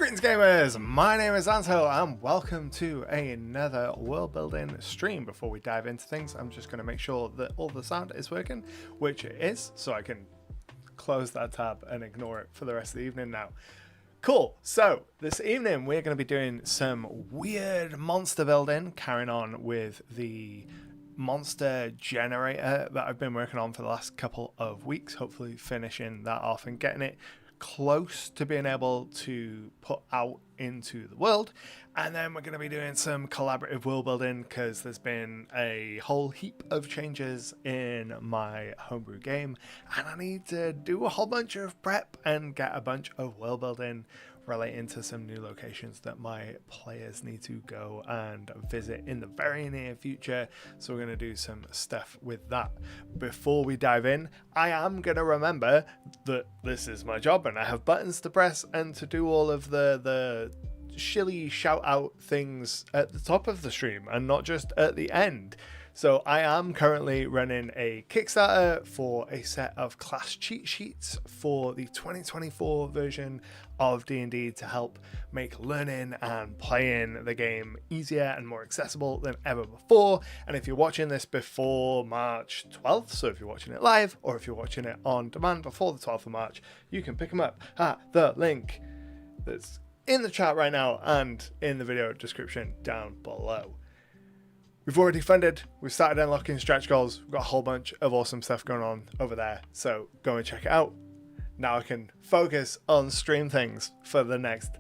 Greetings gamers, my name is Anto and welcome to another world building stream. Before we dive into things, I'm just going to make sure that all the sound is working, which it is, so I can close that tab and ignore it for the rest of the evening now. Cool, so this evening we're going to be doing some weird monster building, carrying on with the monster generator that I've been working on for the last couple of weeks, hopefully finishing that off and getting it close to being able to put out into the world. And then we're going to be doing some collaborative world building because there's been a whole heap of changes in my homebrew game and I need to do a whole bunch of prep and get a bunch of world building relating to some new locations that my players need to go and visit in the very near future. So we're going to do some stuff with that. Before we dive in, I am going to remember that this is my job and I have buttons to press and to do all of the shilly shout out things at the top of the stream and not just at the end. So I am currently running a Kickstarter for a set of class cheat sheets for the 2024 version of D&D to help make learning and playing the game easier and more accessible than ever before. And if you're watching this before March 12th, so if you're watching it live or if you're watching it on demand before the 12th of March, you can pick them up at the link that's in the chat right now and in the video description down below. We've already funded, we've started unlocking stretch goals, we've got a whole bunch of awesome stuff going on over there, so go and check it out. Now I can focus on stream things for the next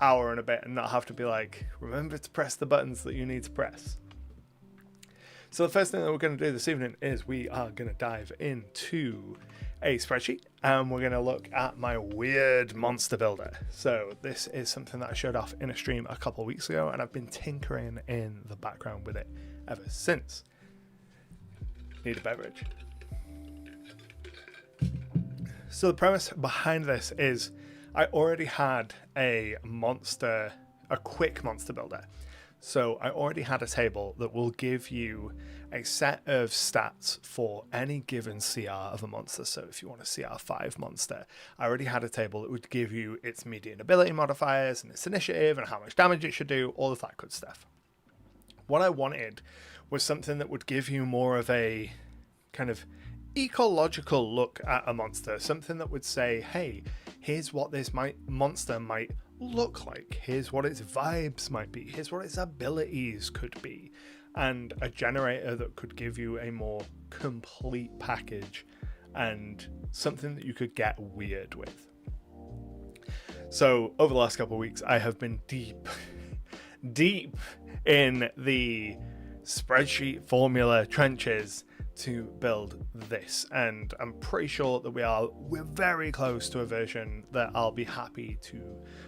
hour and a bit and not have to be like, remember to press the buttons that you need to press. So the first thing that we're going to do this evening is we are going to dive into a spreadsheet and we're going to look at my weird monster builder. So this is something that I showed off in a stream a couple of weeks ago and I've been tinkering in the background with it ever since. Need a beverage. So the premise behind this is I already had a quick monster builder. So I already had a table that will give you a set of stats for any given CR of a monster. So if you want a CR5 monster, I already had a table that would give you its median ability modifiers and its initiative and how much damage it should do, all of that good stuff. What I wanted was something that would give you more of a kind of ecological look at a monster, something that would say, hey, here's what this monster might look like, here's what its vibes might be, here's what its abilities could be, and a generator that could give you a more complete package and something that you could get weird with. So over the last couple of weeks I have been deep in the spreadsheet formula trenches to build this, and I'm pretty sure that we're very close to a version that I'll be happy to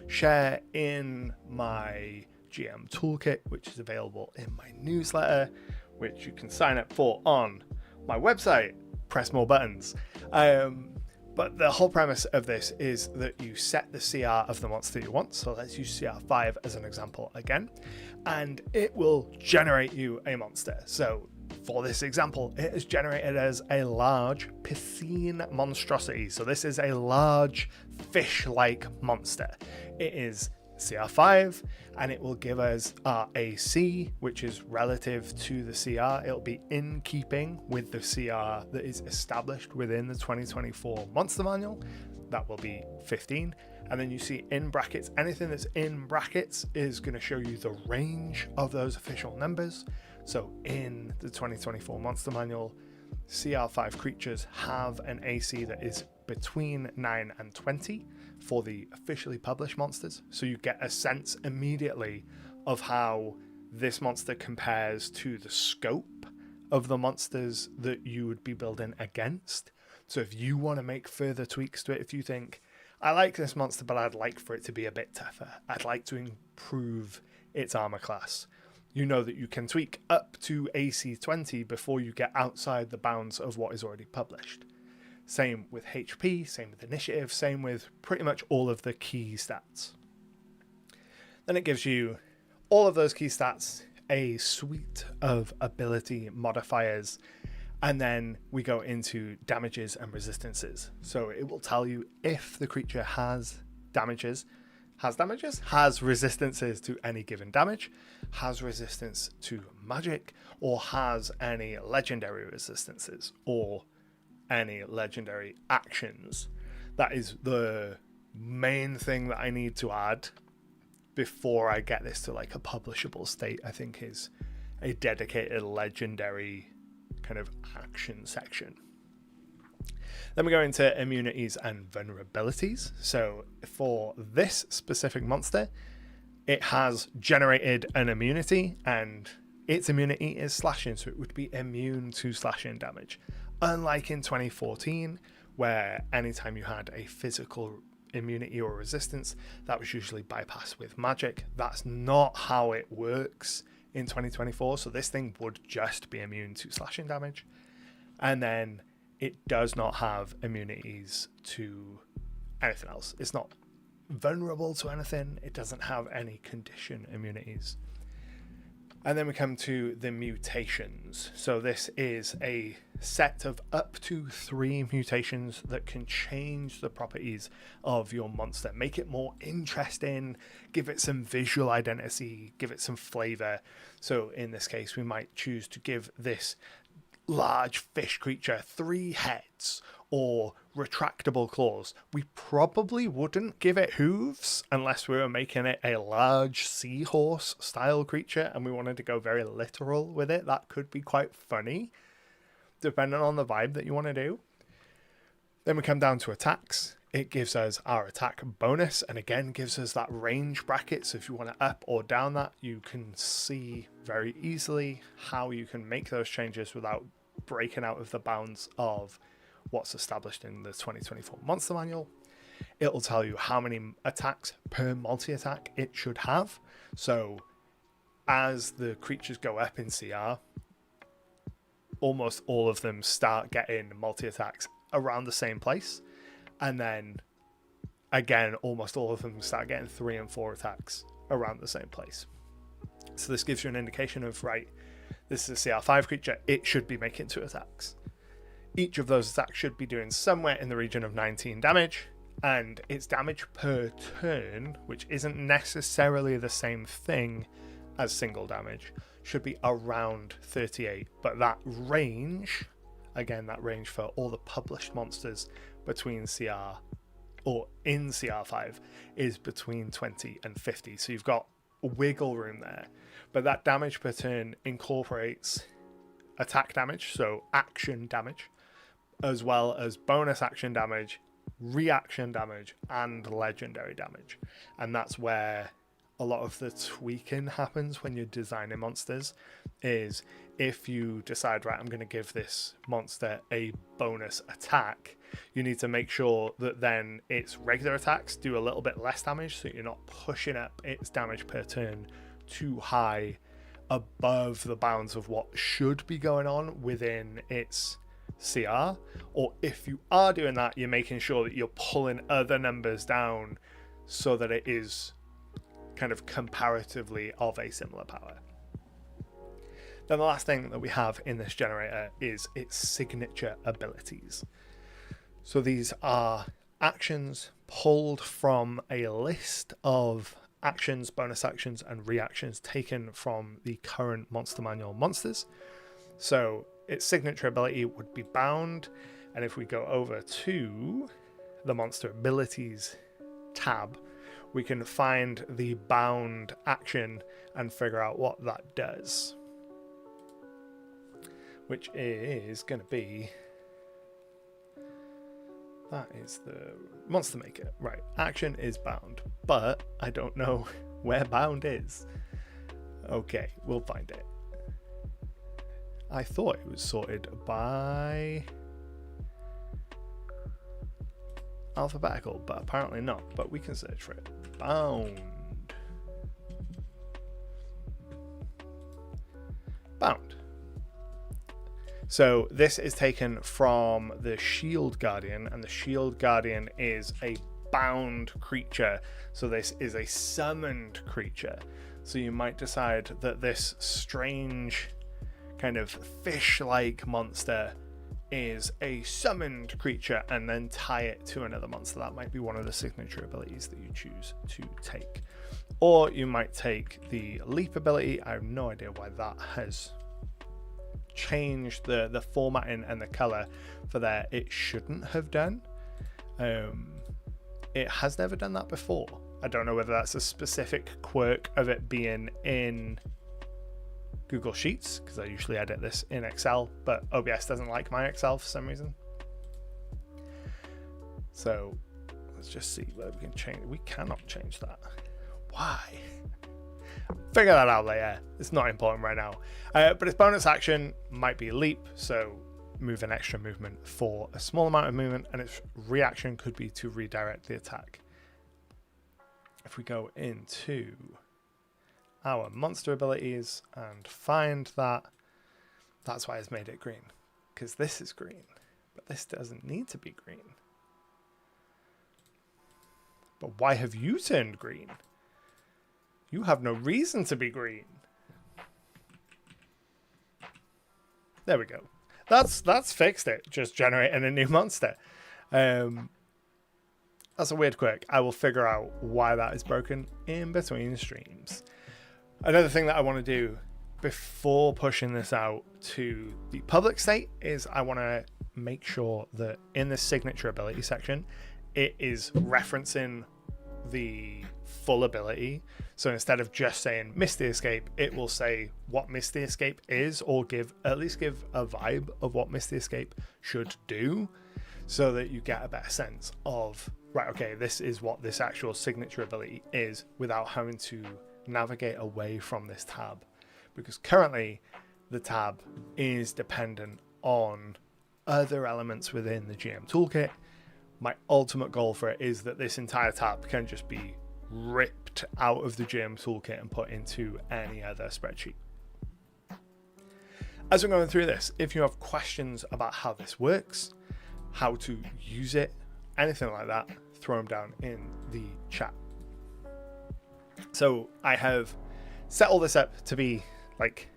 share in my GM toolkit, which is available in my newsletter, which you can sign up for on my website. Press more buttons. But the whole premise of this is that you set the CR of the monster you want. So let's use CR5 as an example again, and it will generate you a monster. So for this example, it is generated as a large piscine monstrosity. So this is a large fish-like monster. It is CR5 and it will give us our AC, which is relative to the CR. It'll be in keeping with the CR that is established within the 2024 Monster Manual. That will be 15. And then you see in brackets, anything that's in brackets is going to show you the range of those official numbers. So in the 2024 Monster Manual, CR5 creatures have an AC that is between 9 and 20 for the officially published monsters. So you get a sense immediately of how this monster compares to the scope of the monsters that you would be building against. So if you want to make further tweaks to it, if you think, I like this monster, but I'd like for it to be a bit tougher, I'd like to improve its armor class, you know that you can tweak up to AC 20 before you get outside the bounds of what is already published. Same with HP, same with initiative, same with pretty much all of the key stats. Then it gives you all of those key stats, a suite of ability modifiers, and then we go into damages and resistances. So it will tell you if the creature has damages, has damages, has resistances to any given damage, has resistance to magic, or has any legendary resistances or any legendary actions. That is the main thing that I need to add before I get this to like a publishable state, I think, is a dedicated legendary kind of action section. Then we go into immunities and vulnerabilities. So for this specific monster, it has generated an immunity, and its immunity is slashing, so it would be immune to slashing damage. Unlike in 2014, where anytime you had a physical immunity or resistance, that was usually bypassed with magic. That's not how it works in 2024, so this thing would just be immune to slashing damage. And then it does not have immunities to anything else. It's not vulnerable to anything. It doesn't have any condition immunities. And then we come to the mutations. So this is a set of up to 3 mutations that can change the properties of your monster, make it more interesting, give it some visual identity, give it some flavor. So in this case, we might choose to give this large fish creature 3 heads or retractable claws. We probably wouldn't give it hooves unless we were making it a large seahorse style creature and we wanted to go very literal with it. That could be quite funny, depending on the vibe that you want to do. Then we come down to attacks. It gives us our attack bonus, and again gives us that range bracket. So if you want to up or down that, you can see very easily how you can make those changes without breaking out of the bounds of what's established in the 2024 Monster Manual. It'll tell you how many attacks per multi-attack it should have. So as the creatures go up in CR, almost all of them start getting multi-attacks around the same place. And then again, almost all of them start getting 3 and 4 attacks around the same place. So this gives you an indication of, right, this is a CR5 creature, it should be making 2 attacks. Each of those attacks should be doing somewhere in the region of 19 damage, and its damage per turn, which isn't necessarily the same thing as single damage, should be around 38. But that range, again, that range for all the published monsters between CR or in CR5 is between 20 and 50. So you've got wiggle room there. But that damage per turn incorporates attack damage, so action damage, as well as bonus action damage, reaction damage, and legendary damage. And that's where a lot of the tweaking happens when you're designing monsters, is if you decide, right, I'm going to give this monster a bonus attack, you need to make sure that then its regular attacks do a little bit less damage, so you're not pushing up its damage per turn too high above the bounds of what should be going on within its CR. Or if you are doing that, you're making sure that you're pulling other numbers down so that it is kind of comparatively of a similar power. Then the last thing that we have in this generator is its signature abilities. So these are actions pulled from a list of actions, bonus actions, and reactions taken from the current Monster Manual monsters. So its signature ability would be bound, and if we go over to the monster abilities tab, we can find the bound action and figure out what that does, which is going to be, that is the monster maker. Right, action is bound, but I don't know where bound is. Okay, we'll find it. I thought it was sorted by alphabetical, but apparently not. But we can search for it. Bound. Bound. So this is taken from the Shield Guardian, and the Shield Guardian is a bound creature. So this is a summoned creature. So you might decide that this strange kind of fish-like monster is a summoned creature and then tie it to another monster. That might be one of the signature abilities that you choose to take. Or you might take the leap ability. I have no idea why that has changed the formatting and the color for there. It shouldn't have done. It has never done that before. I don't know whether that's a specific quirk of it being in Google Sheets, because I usually edit this in Excel, but OBS doesn't like my Excel for some reason. So let's just see where we can change. We cannot change that. Why? Figure that out later. It's not important right now. But its bonus action might be leap, so move an extra movement for a small amount of movement, and its reaction could be to redirect the attack. If we go into our monster abilities and find that, that's why it's made it green, because this is green, but this doesn't need to be green. But why have you turned green? You have no reason to be green. There we go. That's fixed it. Just generating a new monster. That's a weird quirk. I will figure out why that is broken in between streams. Another thing that I want to do before pushing this out to the public state is I want to make sure that in the signature ability section, it is referencing the full ability. So instead of just saying Misty Escape, it will say what Misty Escape is, or at least give a vibe of what Misty Escape should do, so that you get a better sense of, right, okay, this is what this actual signature ability is, without having to navigate away from this tab. Because currently the tab is dependent on other elements within the GM toolkit. My ultimate goal for it is that this entire tab can just be ripped out of the GM toolkit and put into any other spreadsheet. As we're going through this, if you have questions about how this works, how to use it, anything like that, throw them down in the chat. So I have set all this up to be like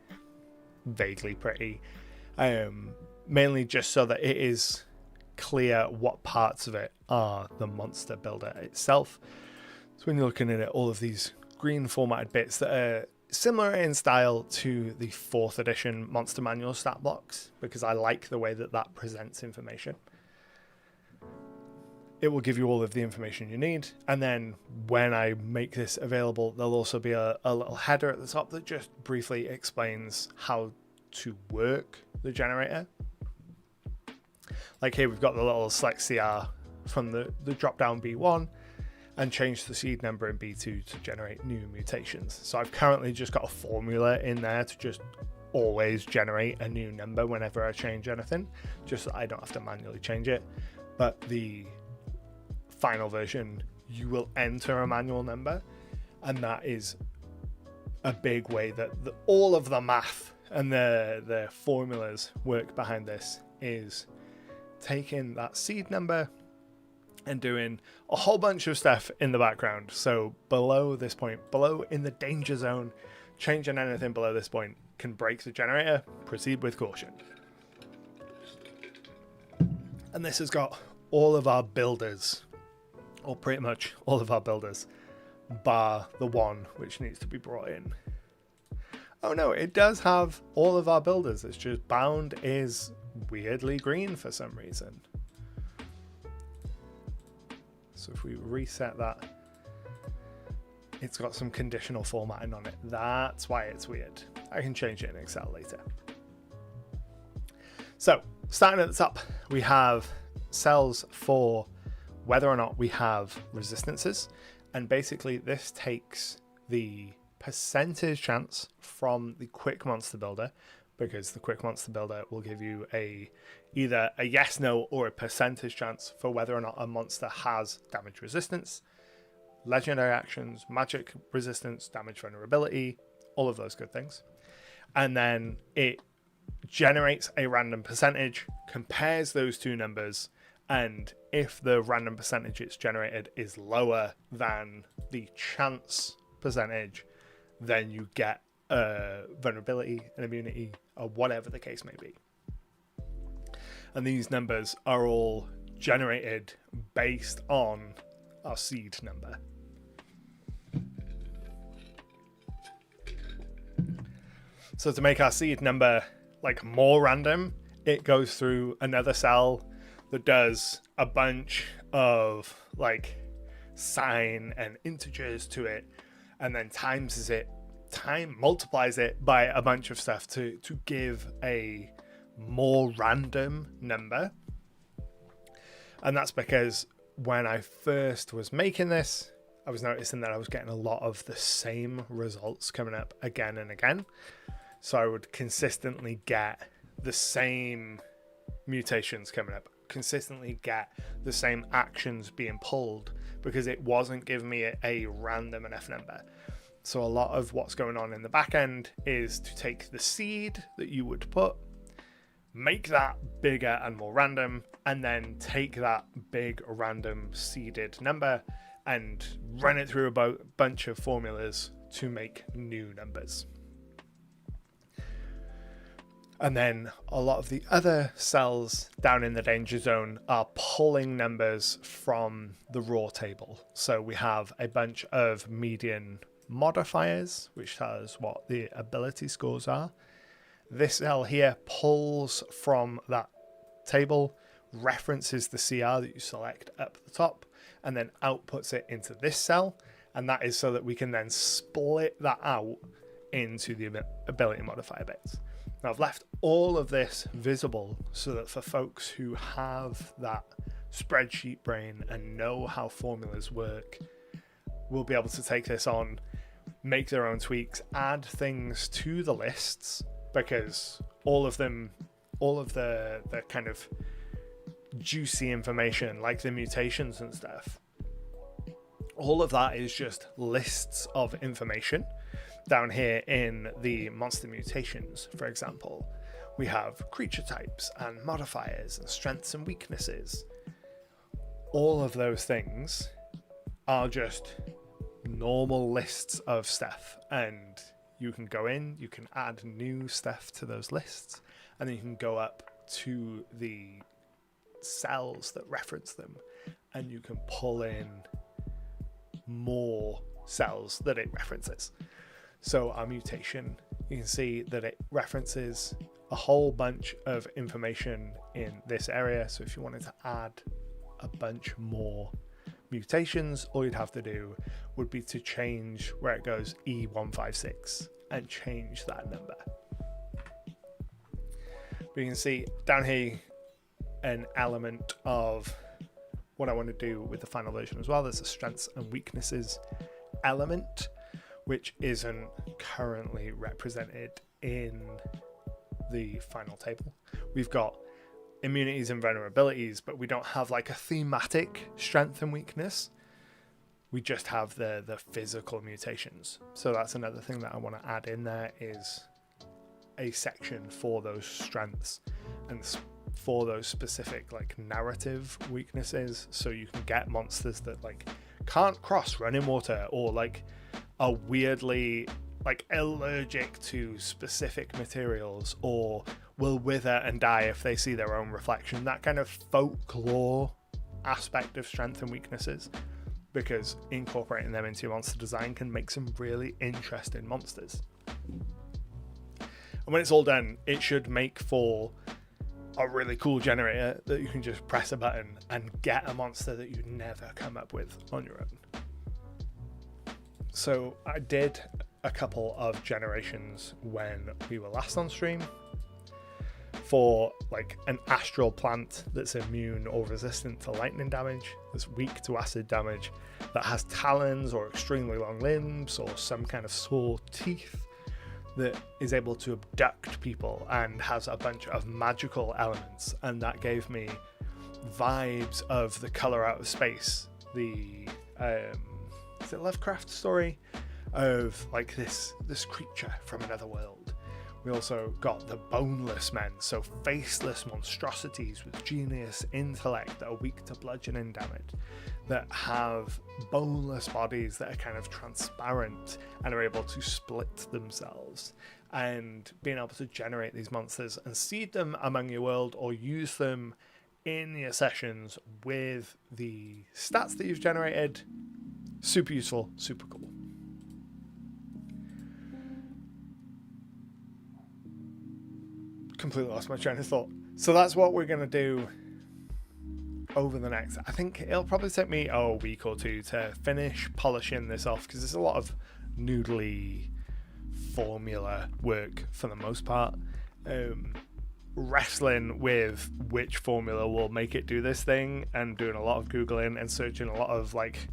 vaguely pretty, mainly just so that it is clear what parts of it are the monster builder itself. So when you're looking at it, all of these green formatted bits that are similar in style to the 4th edition Monster Manual stat blocks, because I like the way that that presents information. It will give you all of the information you need, and then when I make this available, there'll also be a little header at the top that just briefly explains how to work the generator. Like here we've got the little select CR from the drop down B1 and change the seed number in B2 to generate new mutations. So I've currently just got a formula in there to just always generate a new number whenever I change anything, just so I don't have to manually change it. But the final version, you will enter a manual number, and that is a big way that all of the math and the formulas work behind this, is taking that seed number and doing a whole bunch of stuff in the background. So below this point, below in the danger zone, changing anything below this point can break the generator. Proceed with caution. And this has got all of our builders, or pretty much all of our builders, bar the one which needs to be brought in. Oh no, it does have all of our builders. It's just bound is weirdly green for some reason. So if we reset that, it's got some conditional formatting on it. That's why it's weird. I can change it in Excel later. So starting at the top, we have cells for whether or not we have resistances, and basically this takes the percentage chance from the quick monster builder, because the quick monster builder will give you either a yes, no, or a percentage chance for whether or not a monster has damage resistance, legendary actions, magic resistance, damage vulnerability, all of those good things. And then it generates a random percentage, compares those two numbers, and if the random percentage it's generated is lower than the chance percentage, then you get a vulnerability, an immunity, or whatever the case may be. And these numbers are all generated based on our seed number. So to make our seed number like more random, it goes through another cell that does a bunch of like sign and integers to it, and then multiplies it by a bunch of stuff to give a more random number. And that's because when I first was making this, I was noticing that I was getting a lot of the same results coming up again and again. So I would consistently get the same mutations coming up, consistently get the same actions being pulled, because it wasn't giving me a random enough number. So a lot of what's going on in the back end is to take the seed that you would put, make that bigger and more random, and then take that big random seeded number and run it through a bunch of formulas to make new numbers. And then a lot of the other cells down in the danger zone are pulling numbers from the raw table. So we have a bunch of median modifiers, which tells what the ability scores are. This cell here pulls from that table, references the CR that you select up at the top, and then outputs it into this cell. And that is so that we can then split that out into the ability modifier bits. Now, I've left all of this visible so that for folks who have that spreadsheet brain and know how formulas work, will be able to take this on, make their own tweaks, add things to the lists, because all of the kind of juicy information, like the mutations and stuff, all of that is just lists of information. Down here in the monster mutations, for example, we have creature types and modifiers and strengths and weaknesses. All of those things are just normal lists of stuff, and you can go in, you can add new stuff to those lists, and then you can go up to the cells that reference them, and you can pull in more cells that it references. So our mutation, you can see that it references a whole bunch of information in this area. So if you wanted to add a bunch more mutations, all you'd have to do would be to change where it goes E156 and change that number. But you can see down here an element of what I want to do with the final version as well. There's a strengths and weaknesses element, which isn't currently represented in the final table. We've got immunities and vulnerabilities, but we don't have like a thematic strength and weakness. We just have the physical mutations. So that's another thing that I want to add in there, is a section for those strengths and for those specific like narrative weaknesses, so you can get monsters that like can't cross running water, or like are weirdly like allergic to specific materials, or will wither and die if they see their own reflection. That kind of folklore aspect of strength and weaknesses, because incorporating them into your monster design can make some really interesting monsters. And when it's all done, it should make for a really cool generator that you can just press a button and get a monster that you'd never come up with on your own. So I did a couple of generations when we were last on stream for like an astral plant that's immune or resistant to lightning damage, that's weak to acid damage, that has talons or extremely long limbs or some kind of saw teeth, that is able to abduct people and has a bunch of magical elements. And that gave me vibes of the Color Out of Space, the is it Lovecraft story of like this creature from another world. We also got the boneless men, so faceless monstrosities with genius intellect that are weak to bludgeoning damage, that have boneless bodies that are kind of transparent and are able to split themselves. and being able to generate these monsters and seed them among your world or use them in your sessions with the stats that you've generated. Super useful, super cool. Completely lost my train of thought. So that's what we're going to do over the next, I think it'll probably take me a week or two to finish polishing this off, because there's a lot of noodly formula work for the most part. Wrestling with which formula will make it do this thing, and doing a lot of Googling and searching a lot of like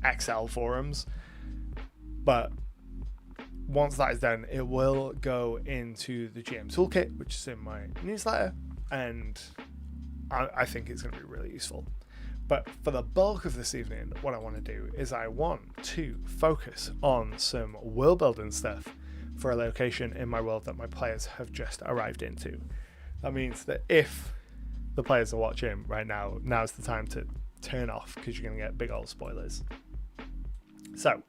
Excel forums. But once that is done, it will go into the GM toolkit, which is in my newsletter, and I think it's going to be really useful. But for the bulk of this evening, what I want to do is I want to focus on some world building stuff for a location in my world that my players have just arrived into. That means that if the players are watching right now, now's the time to turn off, because you're going to get big old spoilers. So,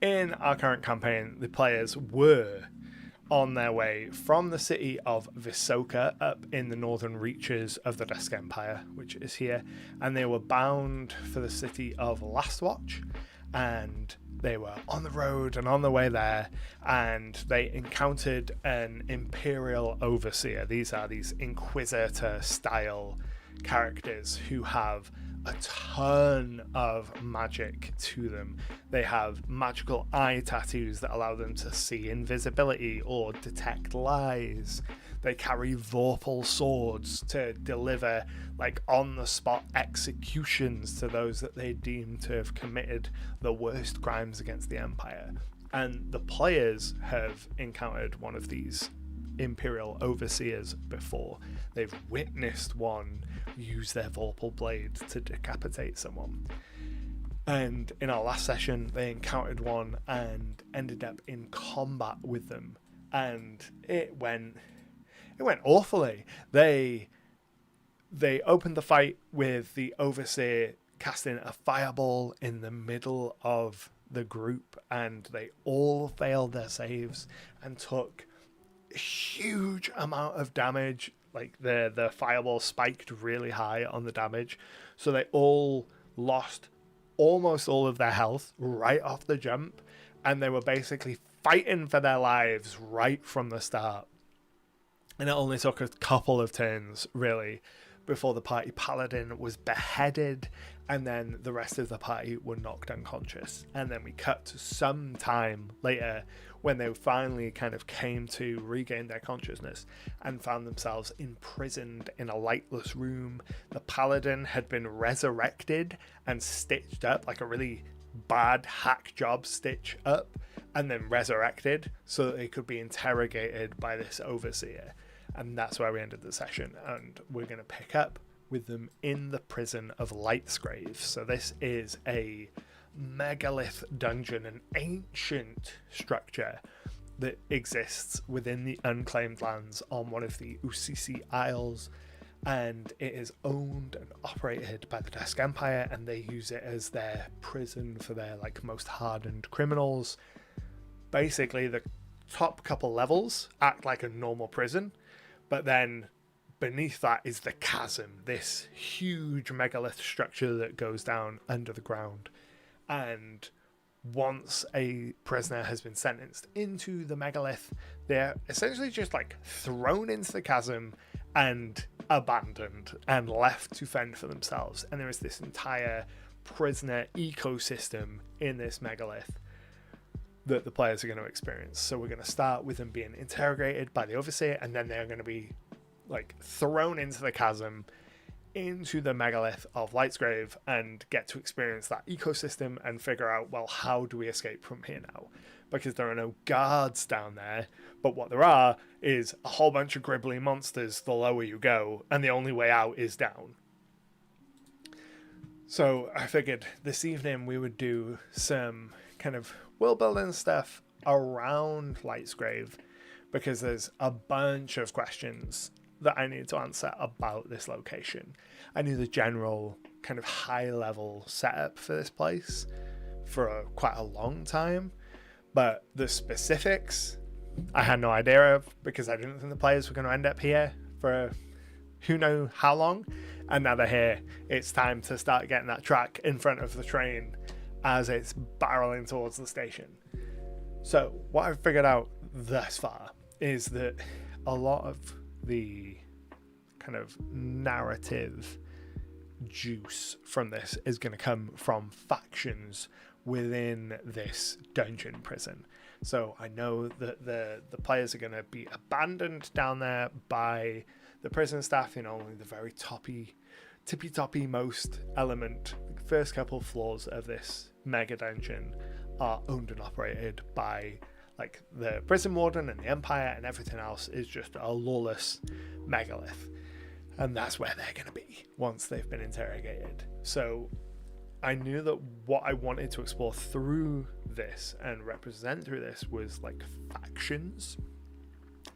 in our current campaign, the players were on their way from the city of Visoka up in the northern reaches of the Dusk Empire, which is here, and they were bound for the city of Lastwatch, and they were on the road and on the way there, and they encountered an Imperial Overseer. These are these Inquisitor-style characters who have a ton of magic to them. They have magical eye tattoos that allow them to see invisibility or detect lies. They carry Vorpal swords to deliver like on the spot executions to those that they deem to have committed the worst crimes against the Empire. And the players have encountered one of these Imperial Overseers before. They've witnessed one use their Vorpal blade to decapitate someone. And in our last session, they encountered one and ended up in combat with them. And it went awfully. They opened the fight with the Overseer casting a fireball in the middle of the group, and they all failed their saves and took a huge amount of damage. Like the fireball spiked really high on the damage, so they all lost almost all of their health right off the jump, and they were basically fighting for their lives right from the start. And it only took a couple of turns really before the party paladin was beheaded, and then the rest of the party were knocked unconscious. And then we cut to some time later when they finally kind of came to regain their consciousness and found themselves imprisoned in a lightless room. The paladin had been resurrected and stitched up, like a really bad hack job stitch up, and then resurrected so that they could be interrogated by this Overseer. And that's where we ended the session, and we're going to pick up with them in the prison of Lightsgrave. So this is a megalith dungeon, an ancient structure that exists within the unclaimed lands on one of the Usisi Isles, and it is owned and operated by the Dusk Empire, and they use it as their prison for their like most hardened criminals. Basically, the top couple levels act like a normal prison, but then beneath that is the chasm, this huge megalith structure that goes down under the ground. And once a prisoner has been sentenced into the megalith, they're essentially just like thrown into the chasm and abandoned and left to fend for themselves. And there is this entire prisoner ecosystem in this megalith that the players are going to experience. So we're going to start with them being interrogated by the Overseer, and then they're going to be like thrown into the chasm, into the megalith of Lightsgrave, and get to experience that ecosystem and figure out, well, how do we escape from here now? Because there are no guards down there, but what there are is a whole bunch of gribbly monsters the lower you go, and the only way out is down. So I figured this evening we would do some kind of world building stuff around Lightsgrave, because there's a bunch of questions that I need to answer about this location. I knew the general kind of high level setup for this place for quite a long time, but the specifics, I had no idea of, because I didn't think the players were going to end up here for who knows how long. And now they're here. It's time to start getting that track in front of the train as it's barreling towards the station. So what I've figured out thus far is that a lot of the kind of narrative juice from this is going to come from factions within this dungeon prison. So I know that the players are going to be abandoned down there by the prison staff, only the very tippy most element. The first couple floors of this mega dungeon are owned and operated by like the prison warden, and the Empire, and everything else is just a lawless megalith. And that's where they're going to be once they've been interrogated. So I knew that what I wanted to explore through this and represent through this was like factions,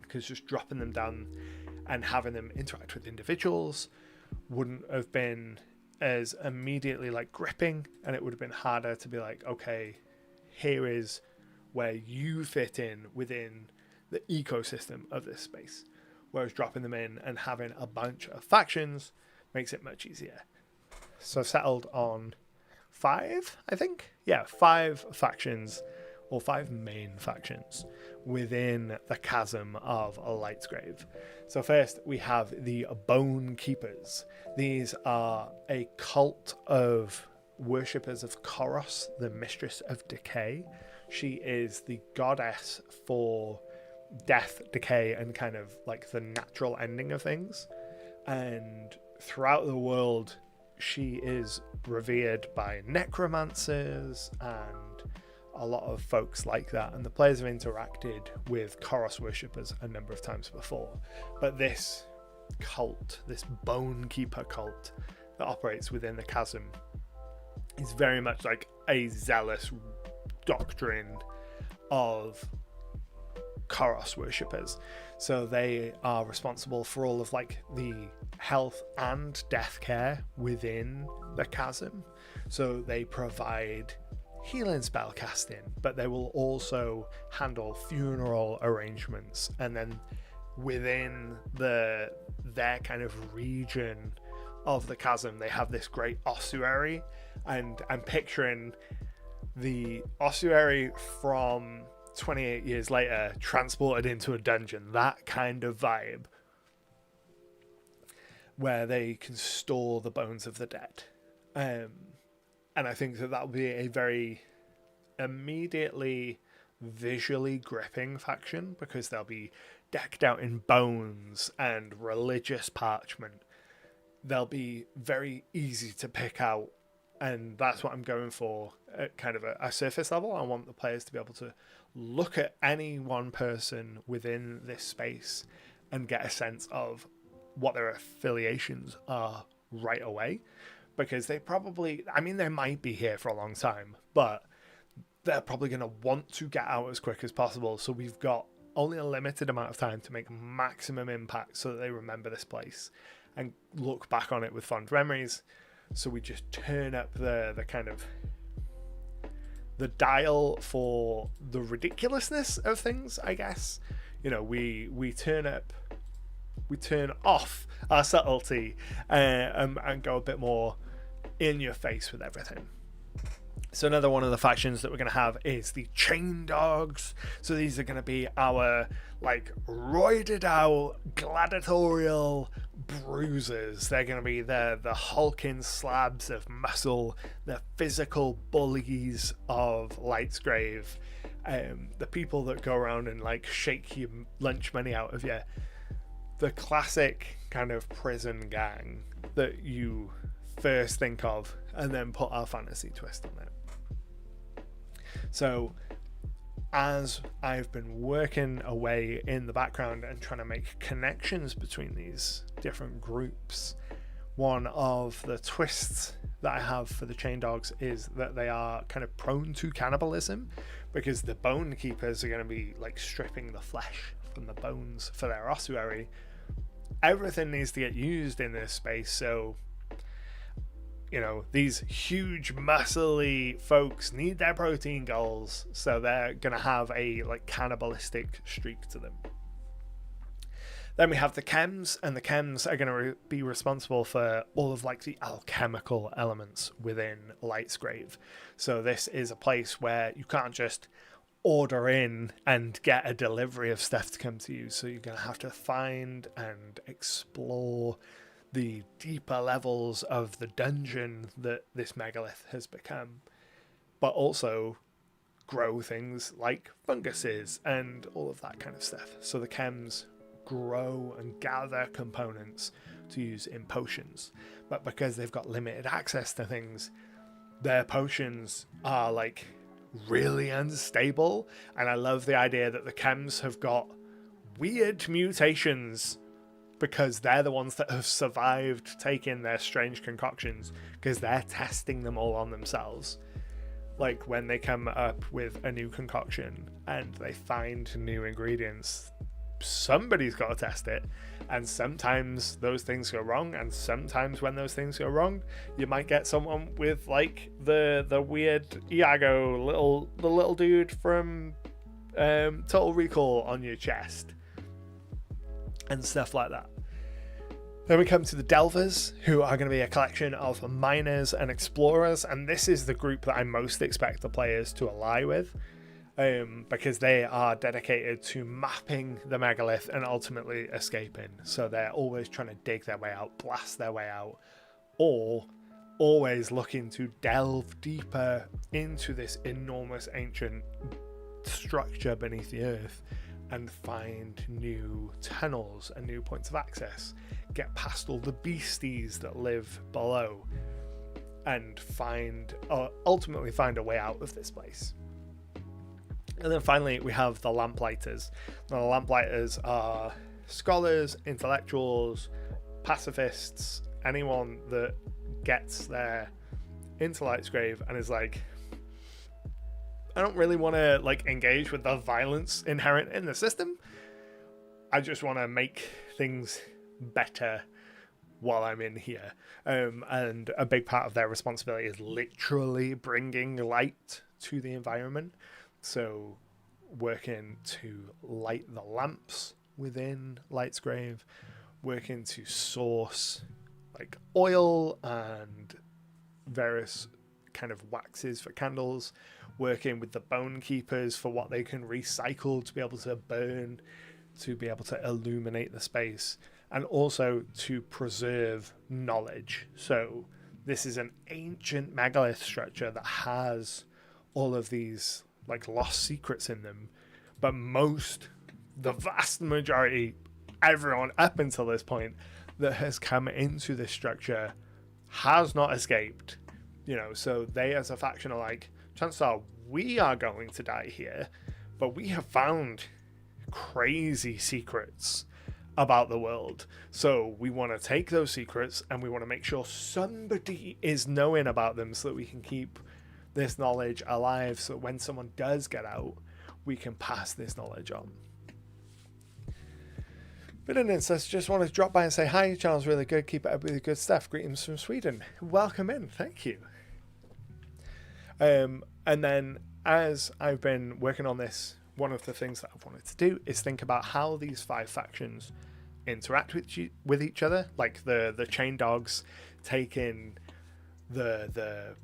because just dropping them down and having them interact with individuals wouldn't have been as immediately like gripping, and it would have been harder to be like, okay, here is where you fit in within the ecosystem of this space. Whereas dropping them in and having a bunch of factions makes it much easier. So I've settled on 5, I think. Yeah, 5 factions, or 5 main factions within the chasm of Lightsgrave. So first we have the Bone Keepers. These are a cult of worshippers of Koros, the Mistress of Decay. She is the goddess for death, decay, and kind of like the natural ending of things. And throughout the world, she is revered by necromancers and a lot of folks like that. And the players have interacted with Koros worshippers a number of times before. But this cult, this Bone Keeper cult that operates within the chasm, is very much like a zealous doctrine of Koros worshippers. So they are responsible for all of like the health and death care within the chasm. So they provide healing spell casting, but they will also handle funeral arrangements. And then within their kind of region of the chasm, they have this great ossuary, and I'm picturing the ossuary from 28 years later transported into a dungeon, that kind of vibe, where they can store the bones of the dead. And I think that will be a very immediately visually gripping faction, because they'll be decked out in bones and religious parchment. They'll be very easy to pick out, and that's what I'm going for at kind of a surface level. I want the players to be able to look at any one person within this space and get a sense of what their affiliations are right away, because they probably, they might be here for a long time, but they're probably going to want to get out as quick as possible. So we've got only a limited amount of time to make maximum impact so that they remember this place and look back on it with fond memories. So we just turn up the kind of the dial for the ridiculousness of things, I guess. We turn off our subtlety and go a bit more in your face with everything. So another one of the factions that we're going to have is the Chain Dogs. So these are going to be our like roided out gladiatorial bruisers. They're going to be the hulking slabs of muscle, the physical bullies of Lightsgrave, the people that go around and like shake your lunch money out of you. The classic kind of prison gang that you first think of, and then put our fantasy twist on it. So as I've been working away in the background and trying to make connections between these different groups, one of the twists that I have for the Chain Dogs is that they are kind of prone to cannibalism, because the Bone Keepers are going to be like stripping the flesh from the bones for their ossuary. Everything needs to get used in this space, so these huge muscly folks need their protein goals, so they're gonna have a like cannibalistic streak to them. Then we have the chems, and the chems are going to be responsible for all of like the alchemical elements within Lightsgrave. So this is a place where you can't just order in and get a delivery of stuff to come to you. So you're going to have to find and explore the deeper levels of the dungeon that this megalith has become, but also grow things like funguses and all of that kind of stuff. So the chems grow and gather components to use in potions, but because they've got limited access to things, their potions are like really unstable. And I love the idea that the chems have got weird mutations because they're the ones that have survived taking their strange concoctions, because they're testing them all on themselves. Like when they come up with a new concoction and they find new ingredients, somebody's got to test it, and sometimes those things go wrong, and sometimes when those things go wrong, you might get someone with like the weird Iago, the little dude from Total Recall on your chest and stuff like that. Then we come to the Delvers, who are going to be a collection of miners and explorers, and this is the group that I most expect the players to ally with. Because they are dedicated to mapping the megalith and ultimately escaping. So they're always trying to dig their way out, blast their way out, or always looking to delve deeper into this enormous ancient structure beneath the earth and find new tunnels and new points of access, get past all the beasties that live below, and ultimately find a way out of this place. And then finally, we have the Lamplighters. Now, the Lamplighters are scholars, intellectuals, pacifists, anyone that gets there into Lightsgrave and is like, I don't really want to like engage with the violence inherent in the system. I just want to make things better while I'm in here. And a big part of their responsibility is literally bringing light to the environment. So working to light the lamps within Lightsgrave, working to source like oil and various kind of waxes for candles, working with the bone keepers for what they can recycle to be able to burn, to be able to illuminate the space, and also to preserve knowledge. So this is an ancient megalith structure that has all of these like lost secrets in them, but the vast majority, everyone up until this point that has come into this structure has not escaped. So they as a faction are like, chances are we are going to die here, but we have found crazy secrets about the world, so we want to take those secrets and we want to make sure somebody is knowing about them so that we can keep this knowledge alive, so when someone does get out, we can pass this knowledge on. But in instance, just want to drop by and say hi. Your channel's really good, keep it up with the good stuff. Greetings from Sweden. Welcome in, thank you. And then as I've been working on this, one of the things that I've wanted to do is think about how these 5 factions interact with each other, like the chain dogs taking the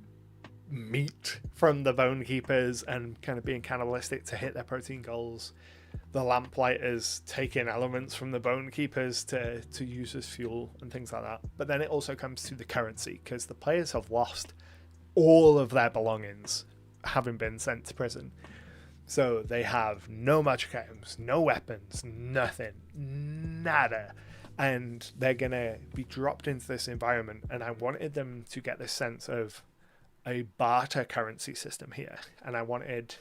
meat from the bone keepers and kind of being cannibalistic to hit their protein goals, the Lamplighters taking elements from the bone keepers to use as fuel and things like that. But then it also comes to the currency, because the players have lost all of their belongings having been sent to prison. So they have no magic items, no weapons, nothing, nada. And they're gonna be dropped into this environment, and I wanted them to get this sense of a barter currency system here, and I wanted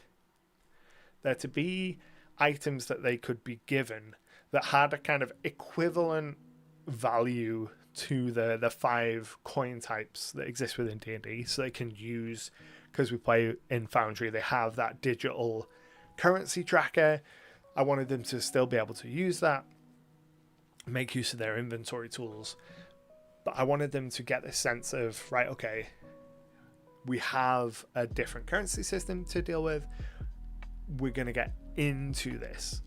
there to be items that they could be given that had a kind of equivalent value to the 5 coin types that exist within D&D, so they can use, because we play in Foundry, they have that digital currency tracker. I wanted them to still be able to use that, make use of their inventory tools, But I wanted them to get this sense of, right, okay, we have a different currency system to deal with. We're going to get into this.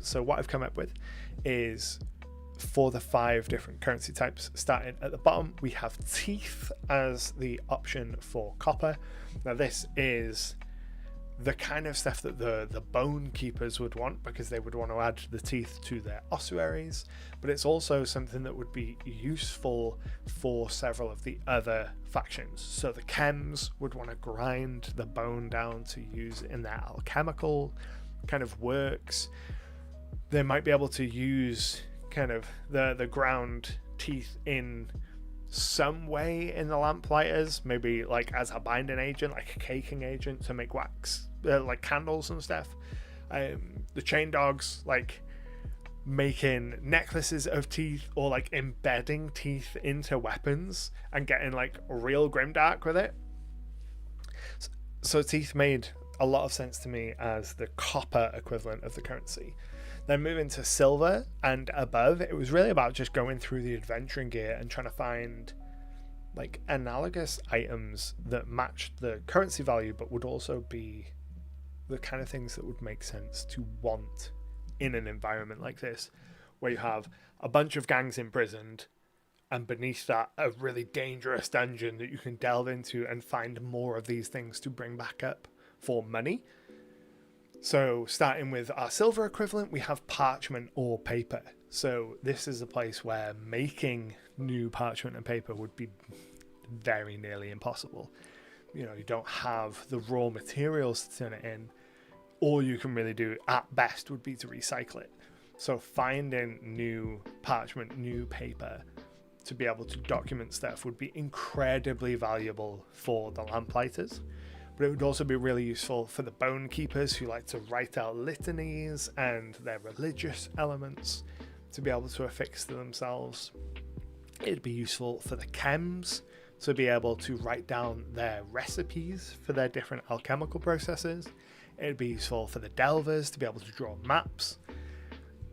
So what I've come up with is, for the 5 different currency types, starting at the bottom, we have teeth as the option for copper. Now this is the kind of stuff that the bone keepers would want, because they would want to add the teeth to their ossuaries, but it's also something that would be useful for several of the other factions. So the chems would want to grind the bone down to use in their alchemical kind of works. They might be able to use kind of the ground teeth in some way in the lamplighters, maybe like as a binding agent, like a caking agent to make wax, like candles and stuff. The chain dogs, like making necklaces of teeth, or like embedding teeth into weapons and getting like real grimdark with it. So teeth made a lot of sense to me as the copper equivalent of the currency. Then moving to silver and above, it was really about just going through the adventuring gear and trying to find like analogous items that matched the currency value, but would also be the kind of things that would make sense to want in an environment like this, where you have a bunch of gangs imprisoned, and beneath that a really dangerous dungeon that you can delve into and find more of these things to bring back up for money. So starting with our silver equivalent, we have parchment or paper. So this is a place where making new parchment and paper would be very nearly impossible. You know, you don't have the raw materials to turn it in. All you can really do at best would be to recycle it. So finding new parchment, new paper to be able to document stuff would be incredibly valuable for the lamplighters. But it would also be really useful for the bone keepers who like to write out litanies and their religious elements to be able to affix to themselves. It'd be useful for the chems to be able to write down their recipes for their different alchemical processes. It'd be useful for the delvers to be able to draw maps.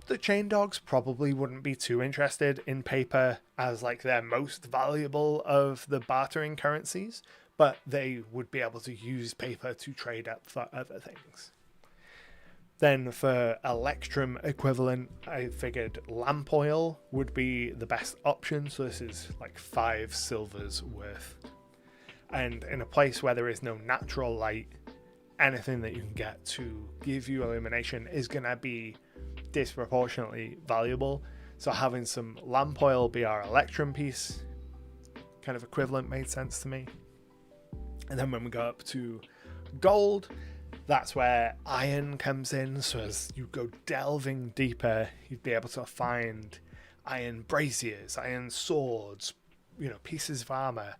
The chain dogs probably wouldn't be too interested in paper as like their most valuable of the bartering currencies, but they would be able to use paper to trade up for other things. Then for electrum equivalent, I figured lamp oil would be the best option. So this is like 5 silvers worth. And in a place where there is no natural light, anything that you can get to give you illumination is going to be disproportionately valuable. So having some lamp oil be our electrum piece, kind of equivalent, made sense to me. And then when we go up to gold, that's where iron comes in. So as you go delving deeper, you'd be able to find iron braziers, iron swords, you know, pieces of armor,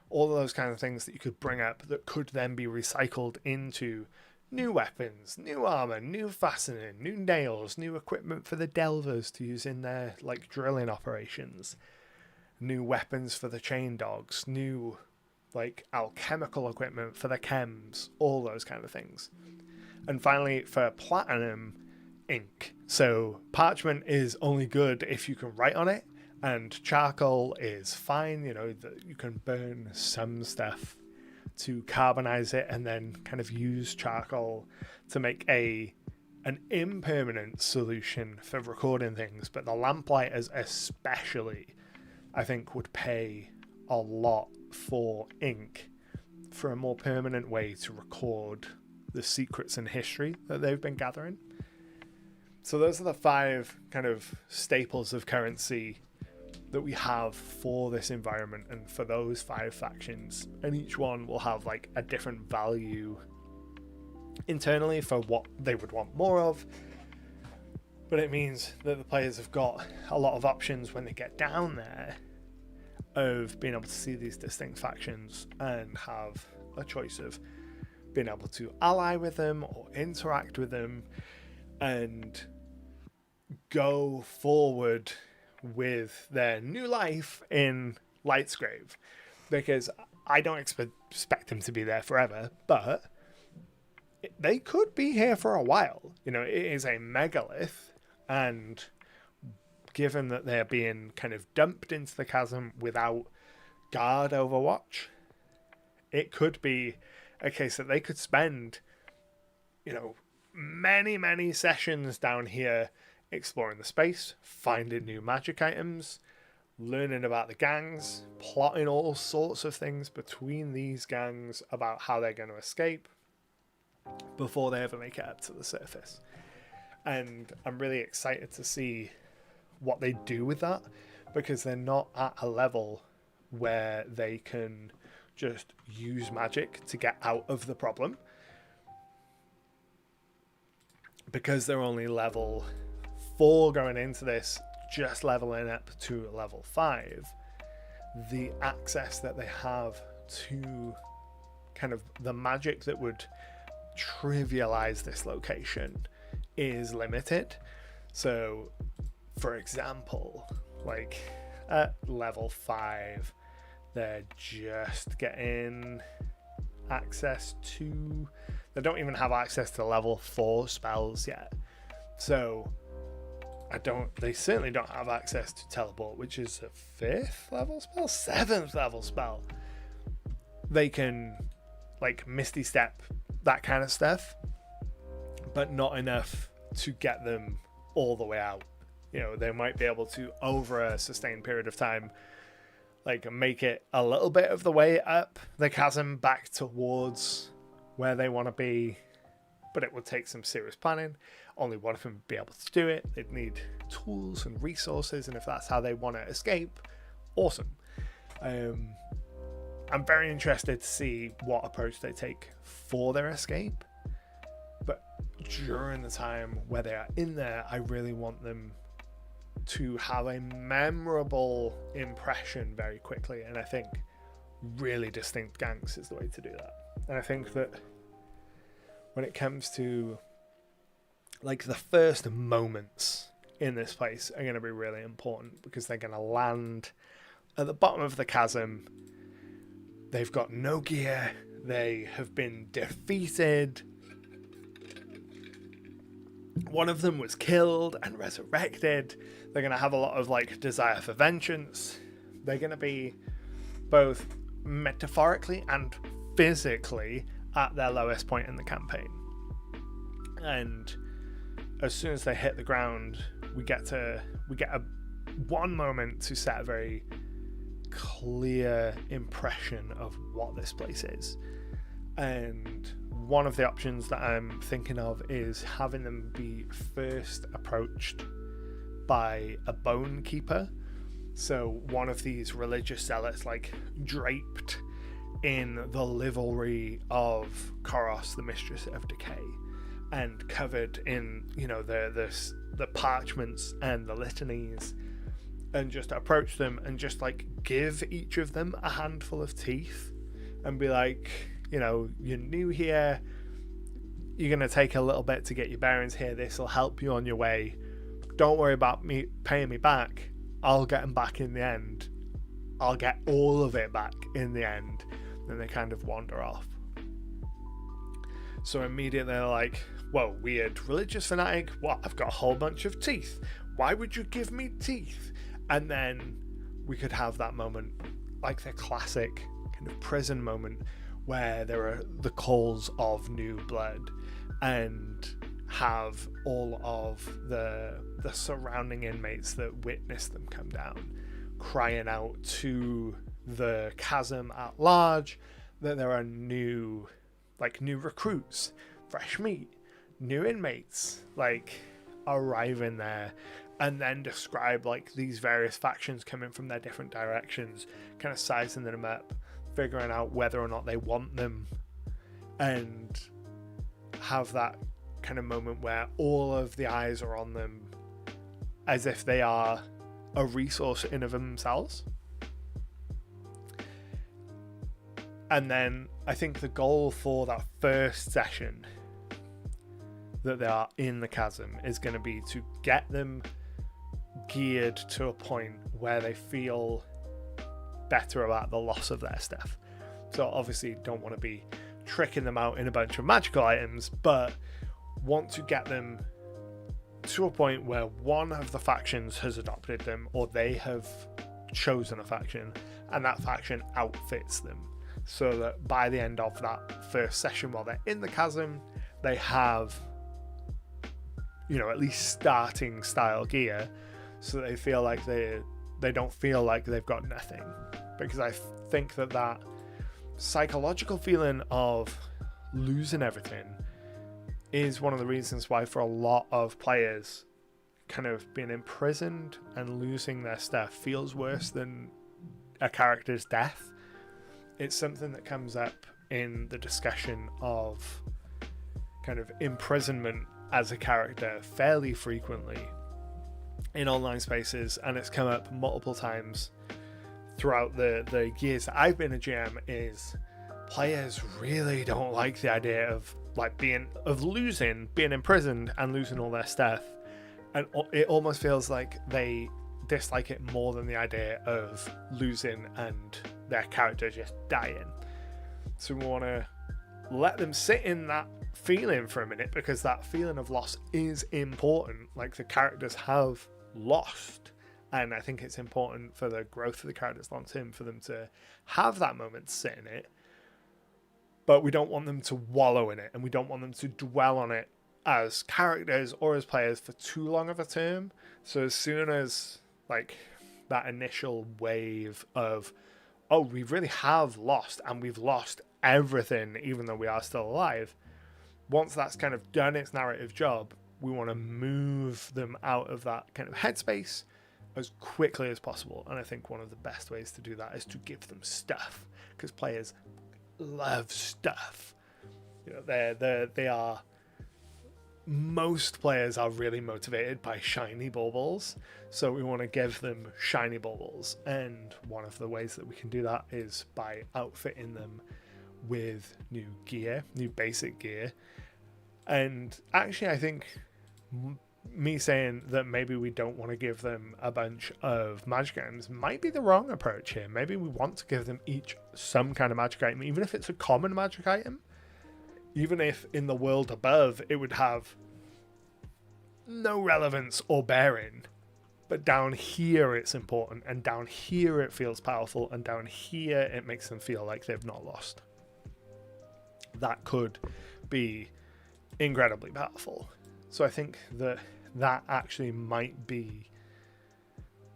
all of those kind of things that you could bring up that could then be recycled into new weapons, new armor, new fastening, new nails, new equipment for the delvers to use in their like drilling operations, new weapons for the chain dogs, new like alchemical equipment for the chems, all those kind of things. And finally, for platinum, ink. So parchment is only good if you can write on it, and charcoal is fine. You know, that you can burn some stuff to carbonize it and then kind of use charcoal to make an impermanent solution for recording things. But the lamplighters especially, I think, would pay a lot for ink for a more permanent way to record the secrets and history that they've been gathering. So those are the 5 kind of staples of currency that we have for this environment and for those 5 factions, and each one will have like a different value internally for what they would want more of. But it means that the players have got a lot of options when they get down there of being able to see these distinct factions and have a choice of being able to ally with them or interact with them and go forward with their new life in Lightsgrave, because I don't expect them to be there forever, but they could be here for a while. You know, it is a megalith, and given that they're being kind of dumped into the chasm without guard overwatch, it could be a case that they could spend, many sessions down here exploring the space, finding new magic items, learning about the gangs, plotting all sorts of things between these gangs about how they're going to escape before they ever make it up to the surface. And I'm really excited to see what they do with that, because they're not at a level where they can just use magic to get out of the problem. Because they're only level 4 going into this, just leveling up to level 5, the access that they have to kind of the magic that would trivialize this location is limited. So, for example, like at level 5, they're just getting access to... They don't even have access to level 4 spells yet. So, they certainly don't have access to teleport, which is a 5th level spell? 7th level spell. They can, like, Misty Step, that kind of stuff, but not enough to get them all the way out. They might be able to, over a sustained period of time, like, make it a little bit of the way up the chasm back towards where they want to be, but it would take some serious planning. Only one of them would be able to do it. They'd need tools and resources, and if that's how they want to escape, awesome. I'm very interested to see what approach they take for their escape, but during the time where they are in there, I really want them to have a memorable impression very quickly, and I think really distinct gangs is the way to do that. And I think that when it comes to, like, the first moments in this place are going to be really important, because they're going to land at the bottom of the chasm. They've got no gear. They have been defeated. One of them was killed and resurrected. They're going to have a lot of, like, desire for vengeance. They're going to be both metaphorically and physically at their lowest point in the campaign. And as soon as they hit the ground, we get one moment to set a very clear impression of what this place is. And one of the options that I'm thinking of is having them be first approached by a bone keeper. So one of these religious zealots, like, draped in the livery of Koros, the Mistress of Decay, and covered in, the parchments and the litanies, and just approach them and just, like, give each of them a handful of teeth and be like, you're new here, you're going to take a little bit to get your bearings here, this will help you on your way, don't worry about me paying me back, I'll get them back in the end, I'll get all of it back in the end. Then they kind of wander off. So immediately they're like, whoa, weird religious fanatic, what, I've got a whole bunch of teeth, why would you give me teeth? And then we could have that moment, like the classic kind of prison moment, where there are the calls of new blood, and have all of the surrounding inmates that witness them come down crying out to the chasm at large that there are new recruits, fresh meat, new inmates, like, arriving there, and then describe, like, these various factions coming from their different directions, kind of sizing them up, figuring out whether or not they want them, and have that kind of moment where all of the eyes are on them as if they are a resource in of themselves. And then I think the goal for that first session that they are in the chasm is going to be to get them geared to a point where they feel better about the loss of their stuff. So obviously don't want to be tricking them out in a bunch of magical items, but want to get them to a point where one of the factions has adopted them, or they have chosen a faction, and that faction outfits them, so that by the end of that first session, while they're in the chasm, they have, at least starting style gear, so they feel like they don't feel like they've got nothing. Because I think that psychological feeling of losing everything is one of the reasons why, for a lot of players, kind of being imprisoned and losing their stuff feels worse than a character's death. It's something that comes up in the discussion of kind of imprisonment as a character fairly frequently in online spaces, and it's come up multiple times throughout the years that I've been a GM. Is players really don't like the idea of being imprisoned and losing all their stuff, and it almost feels like they dislike it more than the idea of losing and their character just dying. So we want to let them sit in that feeling for a minute, because that feeling of loss is important. Like, the characters have lost, and I think it's important for the growth of the characters long term for them to have that moment to sit in it. But we don't want them to wallow in it, and we don't want them to dwell on it as characters or as players for too long of a term. So as soon as that initial wave of, oh, we really have lost, and we've lost everything even though we are still alive, once that's kind of done its narrative job, we want to move them out of that kind of headspace as quickly as possible. And I think one of the best ways to do that is to give them stuff, because players love stuff. Most players are really motivated by shiny baubles, so we want to give them shiny baubles, and one of the ways that we can do that is by outfitting them with new basic gear. And actually, I think me saying that maybe we don't want to give them a bunch of magic items might be the wrong approach here. Maybe we want to give them each some kind of magic item, even if it's a common magic item. Even if in the world above it would have no relevance or bearing, but down here it's important, and down here it feels powerful, and down here it makes them feel like they've not lost. That could be incredibly powerful. So I think that actually might be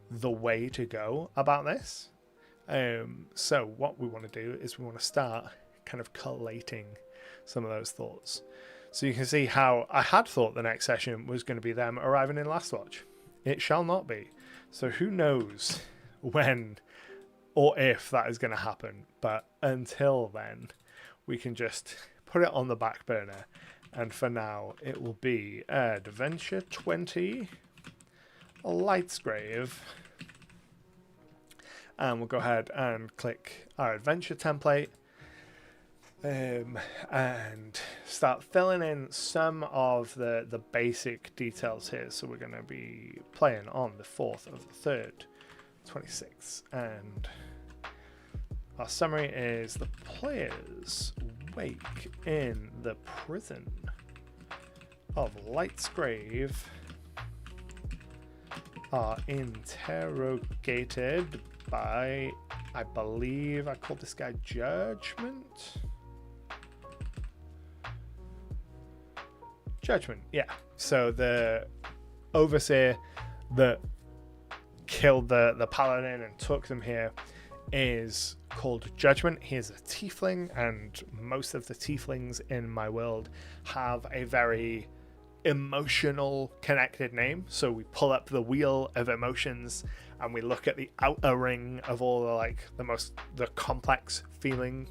the way to go about this. So what we want to do is we want to start kind of collating some of those thoughts. So you can see how I had thought the next session was going to be them arriving in Last Watch. It shall not be. So who knows when or if that is going to happen. But until then, we can just put it on the back burner. And for now, it will be Adventure 20, Lightsgrave. And we'll go ahead and click our adventure template. And start filling in some of the basic details here. So we're going to be playing on the 4th of the 3rd, 26th, and our summary is: the players wake in the prison of Lightsgrave, are interrogated by, I believe I called this guy Judgment. Yeah. So the overseer that killed the paladin and took them here is called Judgment. He is a tiefling, and most of the tieflings in my world have a very emotional connected name. So we pull up the wheel of emotions and we look at the outer ring of all the complex feeling.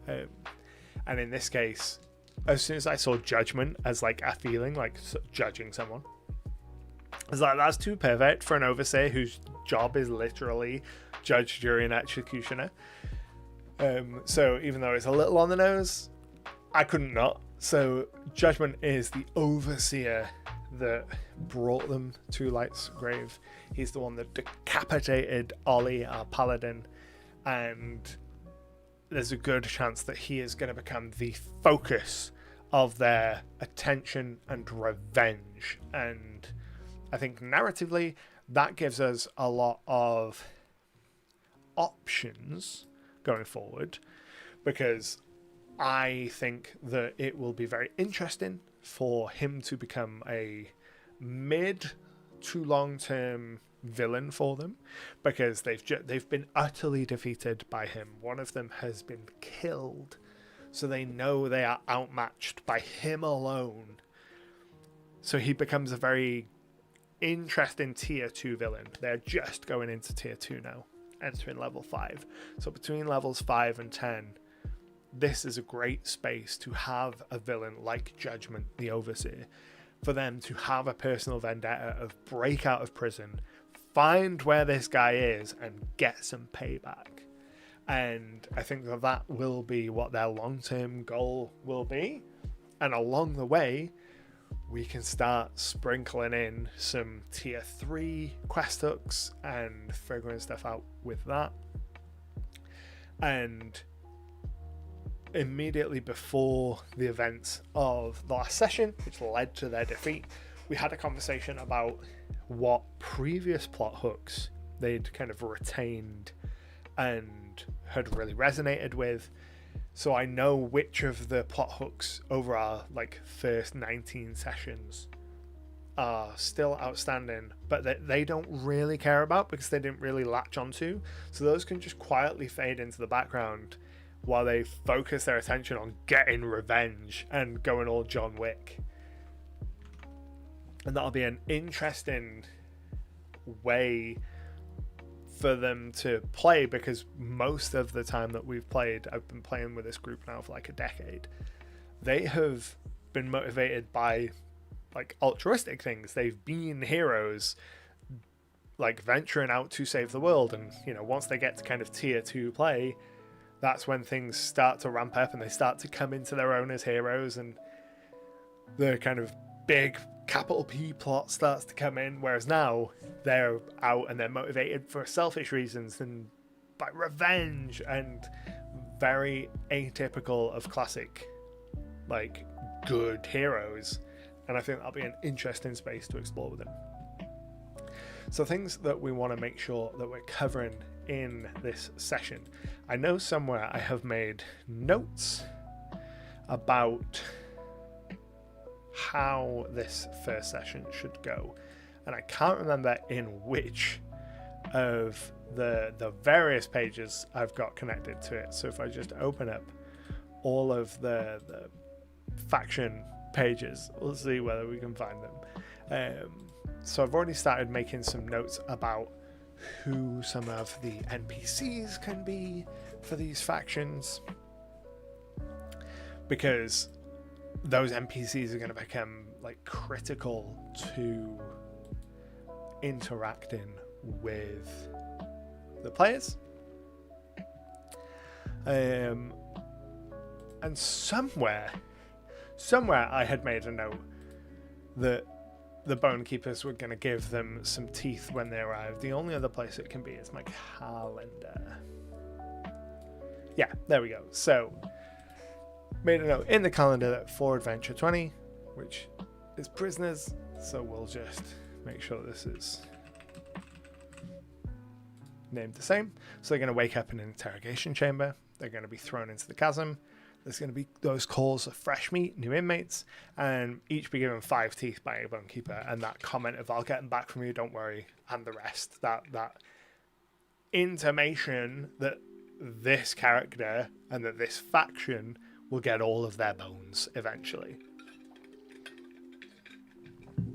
And in this case, as soon as I saw judgment as a feeling, judging someone, I was like, that's too perfect for an overseer whose job is literally judge, jury, and executioner. So even though it's a little on the nose, I couldn't not. So Judgment is the overseer that brought them to Lightsgrave. He's the one that decapitated Ollie, our paladin, and there's a good chance that he is going to become the focus of their attention and revenge. And I think narratively, that gives us a lot of options going forward, because I think that it will be very interesting for him to become a mid to long term villain for them, because they've been utterly defeated by him. One of them has been killed, so they know they are outmatched by him alone. So he becomes a very interesting tier 2 villain. They're just going into tier 2 now, entering level 5. So between levels 5 and 10, this is a great space to have a villain like Judgment the Overseer, for them to have a personal vendetta of break out of prison, find where this guy is, and get some payback. And I think that will be what their long-term goal will be. And along the way, we can start sprinkling in some tier 3 quest hooks and figuring stuff out with that. And immediately before the events of the last session, which led to their defeat, we had a conversation about what previous plot hooks they'd kind of retained and had really resonated with. So I know which of the plot hooks over our first 19 sessions are still outstanding, but that they don't really care about because they didn't really latch onto. So those can just quietly fade into the background while they focus their attention on getting revenge and going all John Wick. And that'll be an interesting way for them to play, because most of the time that we've played, I've been playing with this group now for a decade, they have been motivated by altruistic things. They've been heroes, venturing out to save the world, and once they get to kind of tier 2 play, that's when things start to ramp up and they start to come into their own as heroes, and the kind of big capital P plot starts to come in. Whereas now they're out and they're motivated for selfish reasons and by revenge, and very atypical of classic good heroes. And I think that'll be an interesting space to explore with them. So things that we want to make sure that we're covering in this session. I know somewhere I have made notes about how this first session should go, and I can't remember in which of the various pages I've got connected to it. So if I just open up all of the faction pages, we'll see whether we can find them. So I've already started making some notes about who some of the NPCs can be for these factions, because those NPCs are going to become critical to interacting with the players. And somewhere I had made a note that the Bone Keepers were going to give them some teeth when they arrive. The only other place it can be is my calendar. Yeah, there we go. So, made a note in the calendar that for Adventure 20, which is prisoners, so we'll just make sure this is named the same. So they're going to wake up in an interrogation chamber. They're going to be thrown into the chasm. There's going to be those calls of fresh meat, new inmates, and each be given 5 teeth by a Bone Keeper. And that comment of "I'll get them back from you, don't worry," and the rest. That intimation that this character and that this faction will get all of their bones eventually.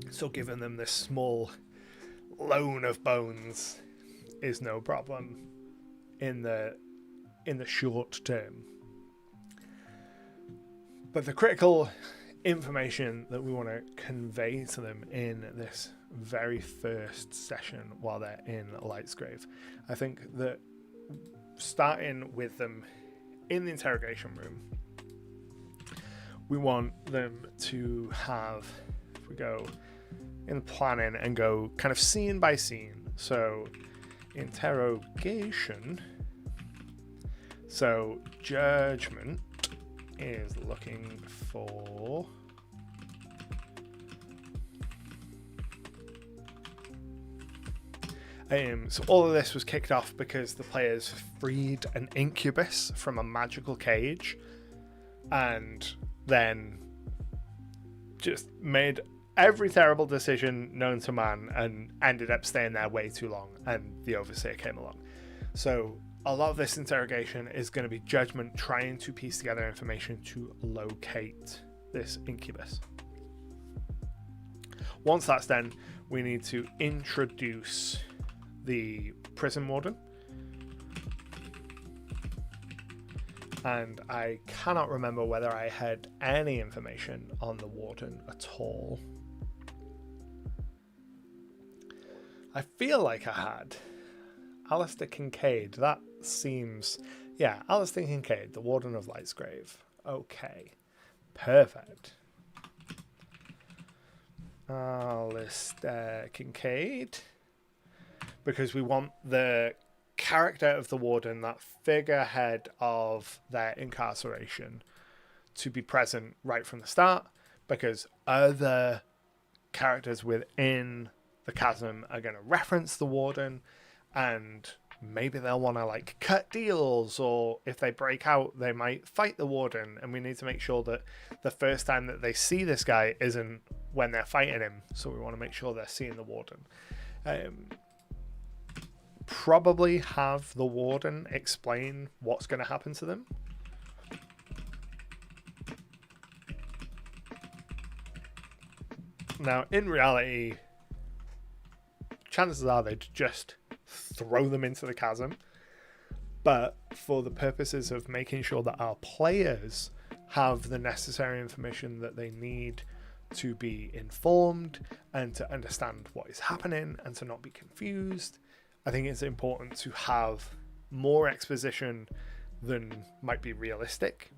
So giving them this small loan of bones is no problem in the short term. But the critical information that we want to convey to them in this very first session while they're in Lightsgrave, I think that starting with them in the interrogation room, we want them to have, if we go in planning and go kind of scene by scene, so interrogation, so Judgment is looking for So all of this was kicked off because the players freed an incubus from a magical cage and then just made every terrible decision known to man and ended up staying there way too long, and the overseer came along. So a lot of this interrogation is going to be Judgment trying to piece together information to locate this incubus. Once that's done, we need to introduce the prison warden. And I cannot remember whether I had any information on the warden at all. I feel like I had. Alistair Kincaid, that seems... Yeah, Alistair Kincaid, the Warden of Lightsgrave. Okay, perfect. Alistair Kincaid. Because we want the character of the Warden, that figurehead of their incarceration, to be present right from the start, because other characters within the chasm are going to reference the Warden, and maybe they'll want to like cut deals, or if they break out they might fight the Warden, and we need to make sure that the first time that they see this guy isn't when they're fighting him, so we want to make sure they're seeing the Warden. Probably have the Warden explain what's going to happen to them. Now, in reality, chances are they'd just throw them into the chasm. But for the purposes of making sure that our players have the necessary information that they need to be informed and to understand what is happening and to not be confused, I think it's important to have more exposition than might be realistic.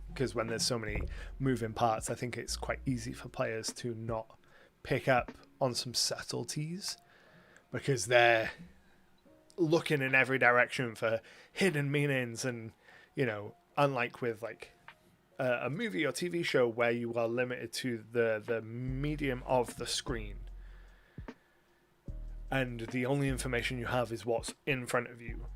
Because when there's so many moving parts, I think it's quite easy for players to not pick up on some subtleties, because they're looking in every direction for hidden meanings. And, you know, unlike with like a movie or TV show where you are limited to the medium of the screen, and the only information you have is what's in front of you.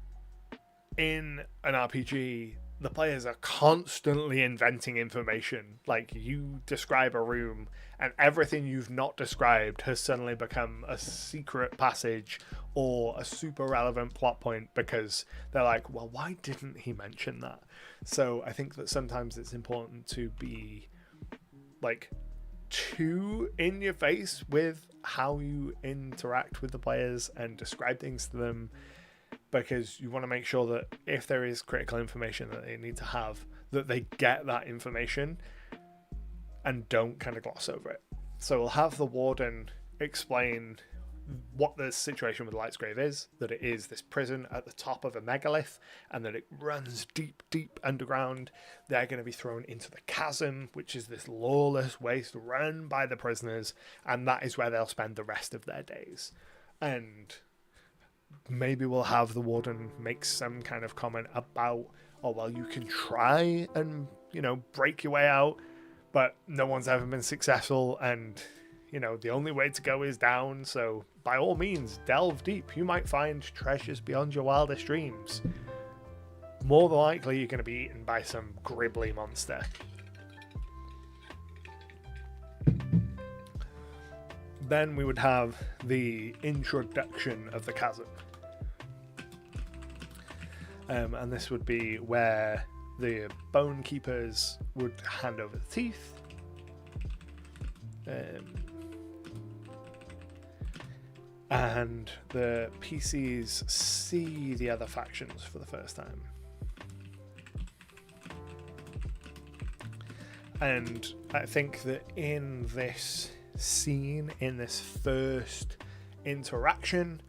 In an RPG, the players are constantly inventing information. Like, you describe a room and everything you've not described has suddenly become a secret passage or a super relevant plot point, because they're like, well, why didn't he mention that? So I think that sometimes it's important to be like too in your face with how you interact with the players and describe things to them, because you want to make sure that if there is critical information that they need to have, that they get that information and don't kind of gloss over it. So we'll have the Warden explain what the situation with Lightsgrave is, that it is this prison at the top of a megalith and that it runs deep, deep underground. They're going to be thrown into the chasm, which is this lawless waste run by the prisoners, and that is where they'll spend the rest of their days. And maybe we'll have the Warden make some kind of comment about, oh, well, you can try and, you know, break your way out, but no one's ever been successful, and, you know, the only way to go is down, so by all means, delve deep. You might find treasures beyond your wildest dreams. More than likely, you're going to be eaten by some gribbly monster. Then we would have the introduction of the chasm. And this would be where the bone keepers would hand over the teeth. And the PCs see the other factions for the first time. And I think that in this scene, in this first interaction,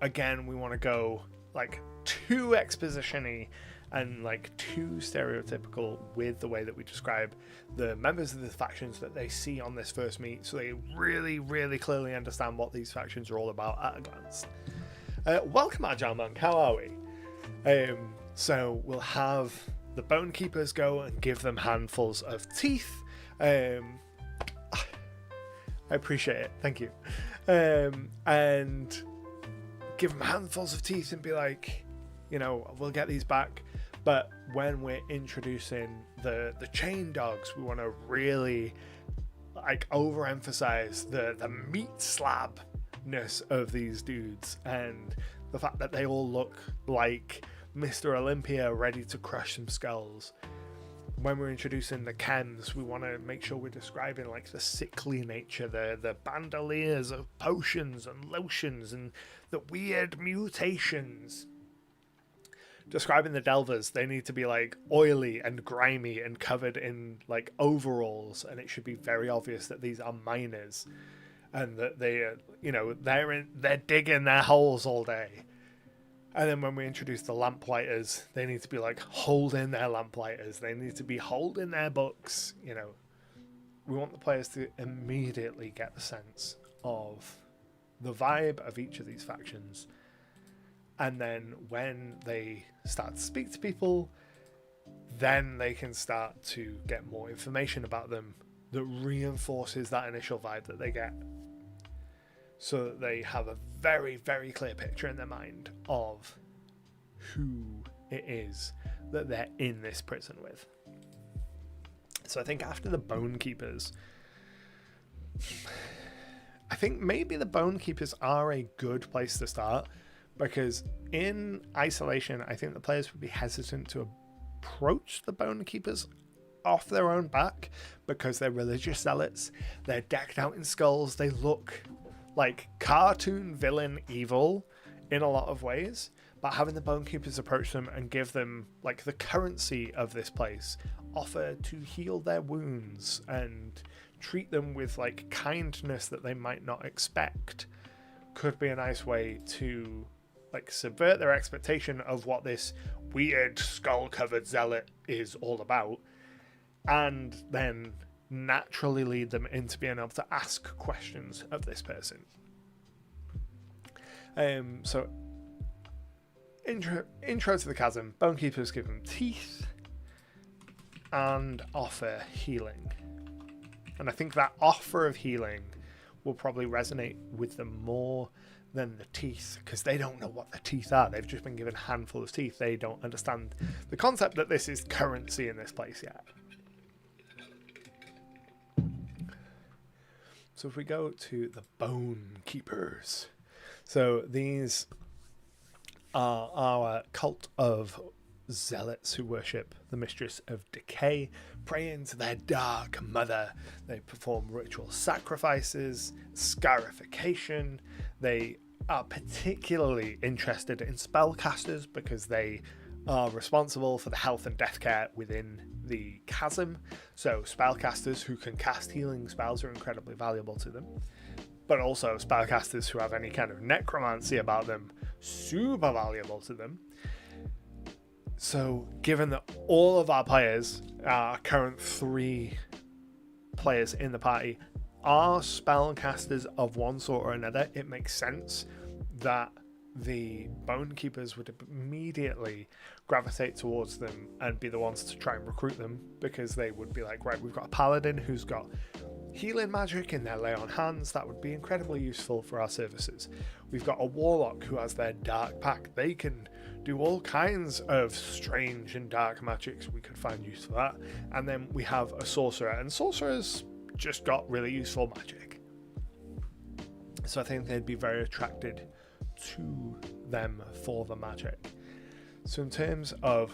again, we want to go like too exposition-y and like too stereotypical with the way that we describe the members of the factions that they see on this first meet, so they really, really clearly understand what these factions are all about at a glance. Welcome, Agile Monk, how are we? So we'll have the Bone Keepers go and give them handfuls of teeth. I appreciate it, thank you. And give them handfuls of teeth and be like, you know, we'll get these back. But when we're introducing the chain dogs, we want to really like overemphasize the meat slabness of these dudes, and the fact that they all look like Mr. Olympia ready to crush some skulls. When we're introducing the chems, we want to make sure we're describing like the sickly nature, the bandoliers of potions and lotions and the weird mutations. Describing the delvers, they need to be like oily and grimy and covered in like overalls, and it should be very obvious that these are miners and that they you know, they're digging their holes all day. And then when we introduce the lamplighters, they need to be like holding their lamplighters, they need to be holding their books. You know, we want the players to immediately get the sense of the vibe of each of these factions. And then when they start to speak to people, then they can start to get more information about them that reinforces that initial vibe that they get, so that they have a very, very clear picture in their mind of who it is that they're in this prison with. So I think after the Bone Keepers, I think maybe the Bone Keepers are a good place to start, because in isolation, I think the players would be hesitant to approach the Bone Keepers off their own back, because they're religious zealots, they're decked out in skulls, they look like cartoon villain evil in a lot of ways. But having the Bone Keepers approach them and give them like the currency of this place, offer to heal their wounds and treat them with like kindness that they might not expect, could be a nice way to like subvert their expectation of what this weird skull-covered zealot is all about, and then naturally lead them into being able to ask questions of this person. So intro to the chasm, Bone Keepers give them teeth and offer healing, and I think that offer of healing will probably resonate with them more than the teeth, because they don't know what the teeth are. They've just been given a handful of teeth. They don't understand the concept that this is currency in this place yet. So if we go to the Bone Keepers, so these are our cult of zealots who worship the mistress of decay, praying to their dark mother. They perform ritual sacrifices, scarification. They are particularly interested in spellcasters because they are responsible for the health and death care within the chasm. So spellcasters who can cast healing spells are incredibly valuable to them, but also spellcasters who have any kind of necromancy about them, super valuable to them. So given that all of our players, our current 3 players in the party, are spellcasters of one sort or another, it makes sense that the Bone Keepers would immediately gravitate towards them and be the ones to try and recruit them, because they would be like, right, we've got a paladin who's got healing magic in their lay on hands, that would be incredibly useful for our services. We've got a warlock who has their dark pact, they can do all kinds of strange and dark magics, we could find use for that. And then we have a sorcerer, and sorcerers just got really useful magic, so I think they'd be very attracted to them for the magic. So in terms of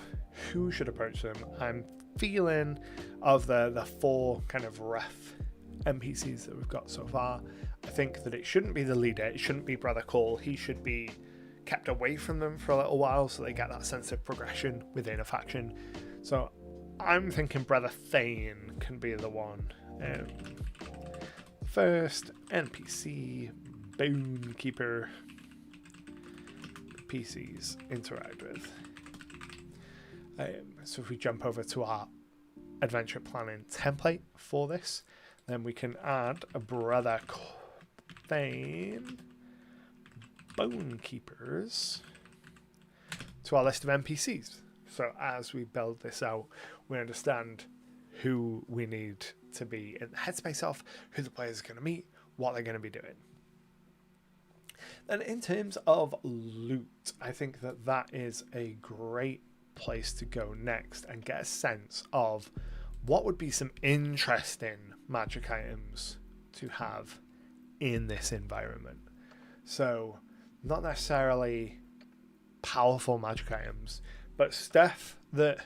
who should approach them, I'm feeling of the 4 kind of rough NPCs that we've got so far, I think that it shouldn't be the leader, it shouldn't be Brother Cole, he should be kept away from them for a little while so they get that sense of progression within a faction. So I'm thinking Brother Thane can be the one. First NPC, Bone Keeper, PCs interact with. So if we jump over to our adventure planning template for this, then we can add a Brother Thane Bone Keepers to our list of NPCs. So as we build this out, we understand who we need to be in the headspace of, who the players are going to meet, what they're going to be doing. And in terms of loot, I think that that is a great place to go next and get a sense of what would be some interesting magic items to have in this environment. So, not necessarily powerful magic items, but stuff that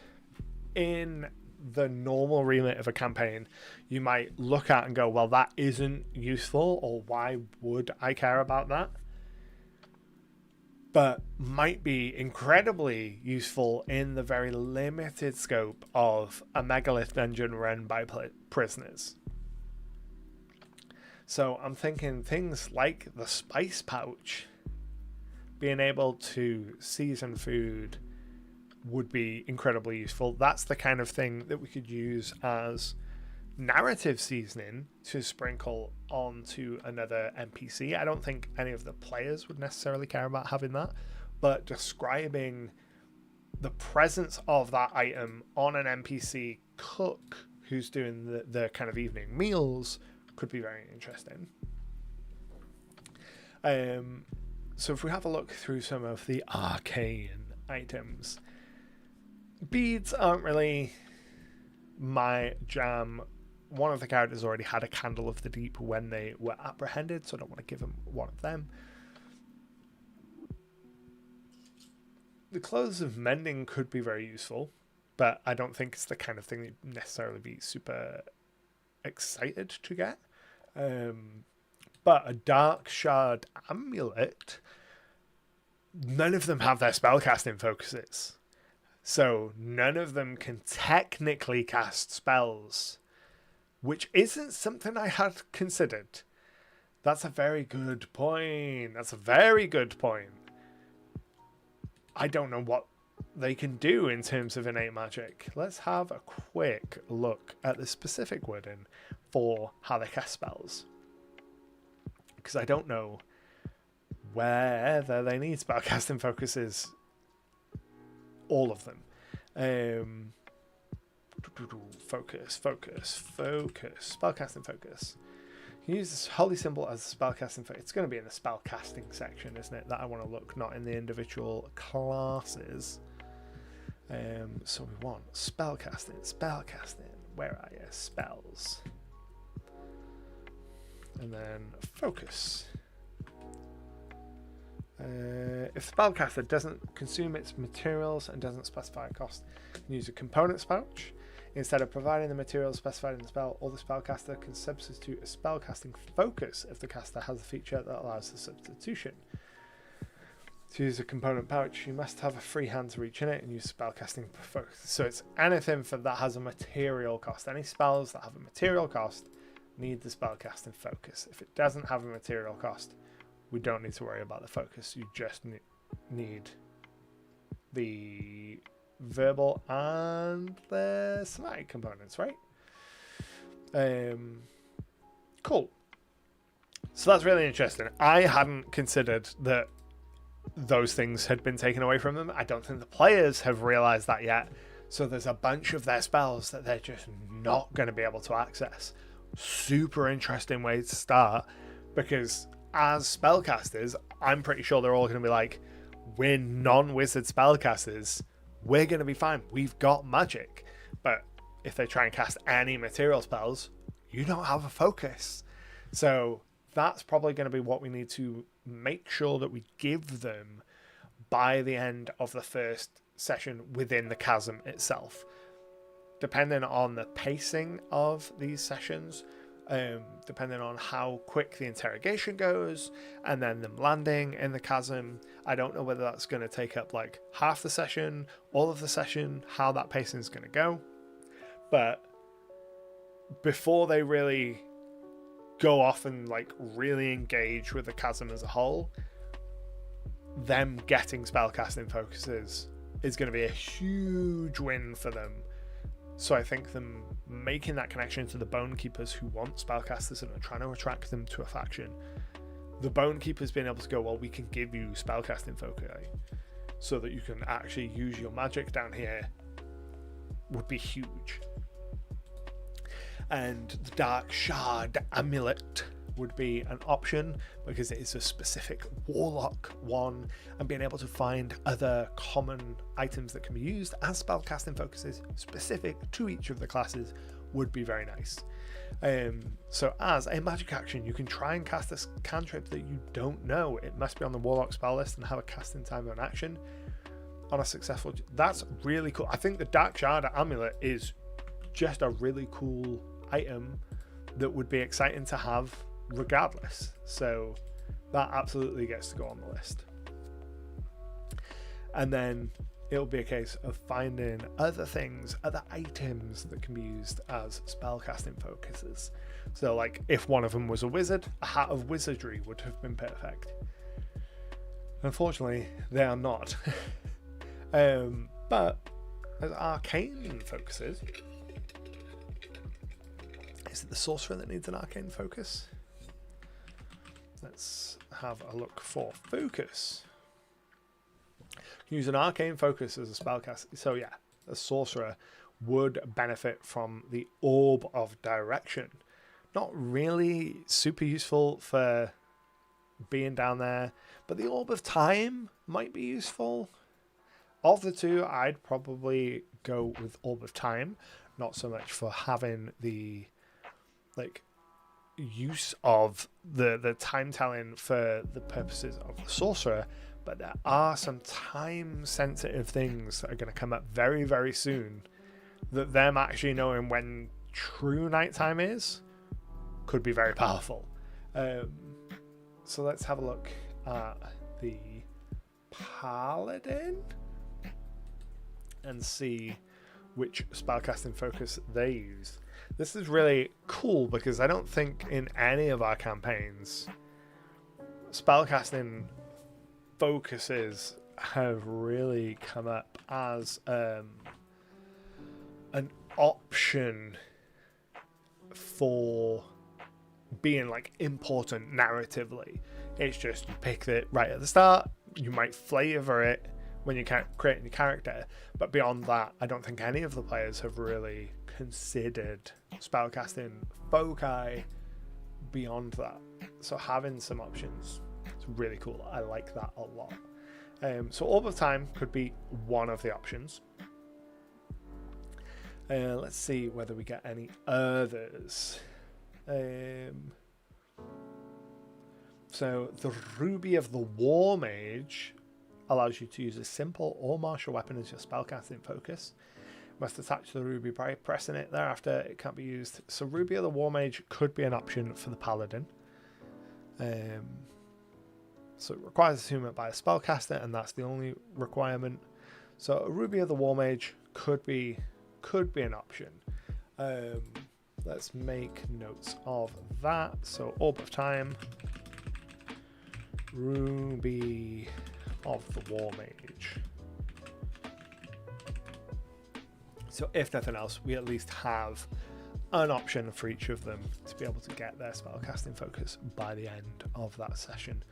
in the normal remit of a campaign you might look at and go, well, that isn't useful, or why would I care about that? But might be incredibly useful in the very limited scope of a megalith dungeon run by prisoners. So I'm thinking things like the spice pouch, being able to season food would be incredibly useful. That's the kind of thing that we could use as narrative seasoning to sprinkle onto another NPC. I don't think any of the players would necessarily care about having that, but describing the presence of that item on an NPC cook who's doing the kind of evening meals could be very interesting. So if we have a look through some of the arcane items, beads aren't really my jam. One of the characters already had a Candle of the Deep when they were apprehended, so I don't want to give them one of them. The Clothes of Mending could be very useful, but I don't think it's the kind of thing that you'd necessarily be super excited to get. But a Dark Shard Amulet, none of them have their spellcasting focuses. So none of them can technically cast spells, which isn't something I had considered. That's a very good point. I don't know what they can do in terms of innate magic. Let's have a quick look at the specific wording for how they cast spells, because I don't know whether they need spellcasting focuses. All of them. Focus. Spellcasting focus. You use this holy symbol as a spellcasting focus. It's going to be in the spellcasting section, isn't it? That I want to look, not in the individual classes. So we want spellcasting. Where are you? Spells. And then focus. If the spellcaster doesn't consume its materials and doesn't specify a cost, use a components pouch. Instead of providing the materials specified in the spell, or the spellcaster can substitute a spellcasting focus if the caster has a feature that allows the substitution. To use a component pouch, you must have a free hand to reach in it and use spellcasting focus. So it's anything that has a material cost. Any spells that have a material cost need the spellcasting focus. If it doesn't have a material cost, we don't need to worry about the focus. You just need the verbal and the somatic components, right? Cool. So that's really interesting. I hadn't considered that those things had been taken away from them. I don't think the players have realized that yet. So there's a bunch of their spells that they're just not going to be able to access. Super interesting way to start, because as spellcasters, I'm pretty sure they're all going to be like, we're non-wizard spellcasters, we're going to be fine, we've got magic. But if they try and cast any material spells, you don't have a focus. So that's probably going to be what we need to make sure that we give them by the end of the first session within the chasm itself. Depending on the pacing of these sessions, depending on how quick the interrogation goes, and then them landing in the chasm, I don't know whether that's going to take up like half the session, all of the session, how that pacing is going to go. But before they really go off and like really engage with the chasm as a whole, them getting spellcasting focuses is going to be a huge win for them. So I think them making that connection to the Bone Keepers who want spellcasters and are trying to attract them to a faction, the Bone Keepers being able to go, well, we can give you spellcasting foci so that you can actually use your magic down here, would be huge. And the Dark Shard Amulet would be an option because it is a specific warlock one, and being able to find other common items that can be used as spellcasting focuses specific to each of the classes would be very nice. So as a magic action, you can try and cast a cantrip that you don't know. It must be on the warlock spell list and have a casting time of an action on a successful. That's really cool. I think the Dark Shard amulet is just a really cool item that would be exciting to have regardless. So that absolutely gets to go on the list. And then it'll be a case of finding other things, other items that can be used as spellcasting focuses. So like if one of them was a wizard, a hat of wizardry would have been perfect. Unfortunately, they are not. But as arcane focuses, is it the sorcerer that needs an arcane focus? Let's have a look for focus. Use an arcane focus as a spellcast. So yeah, a sorcerer would benefit from the Orb of Direction. Not really super useful for being down there, but the Orb of Time might be useful. Of the two, I'd probably go with Orb of Time, not so much for having the use of the time telling for the purposes of the sorcerer, but there are some time sensitive things that are going to come up very, very soon that them actually knowing when true nighttime is could be very powerful. So let's have a look at the Paladin and see which spellcasting focus they use. This is really cool because I don't think in any of our campaigns spellcasting focuses have really come up as an option for being like important narratively. It's just you pick it right at the start, you might flavor it when you're creating your character, but beyond that I don't think any of the players have really considered spellcasting foci beyond that. So having some options, it's really cool. I like that a lot. So Orb of Time could be one of the options. Let's see whether we get any others. So the Ruby of the War Mage allows you to use a simple or martial weapon as your spellcasting focus. Must attach the ruby by pressing it. Thereafter, it can't be used. So Ruby of the War Mage could be an option for the Paladin. So it requires attunement by a spellcaster, and that's the only requirement. So a Ruby of the War Mage could be an option. Let's make notes of that. So Orb of Time, Ruby of the War Mage. So if nothing else, we at least have an option for each of them to be able to get their spellcasting focus by the end of that session,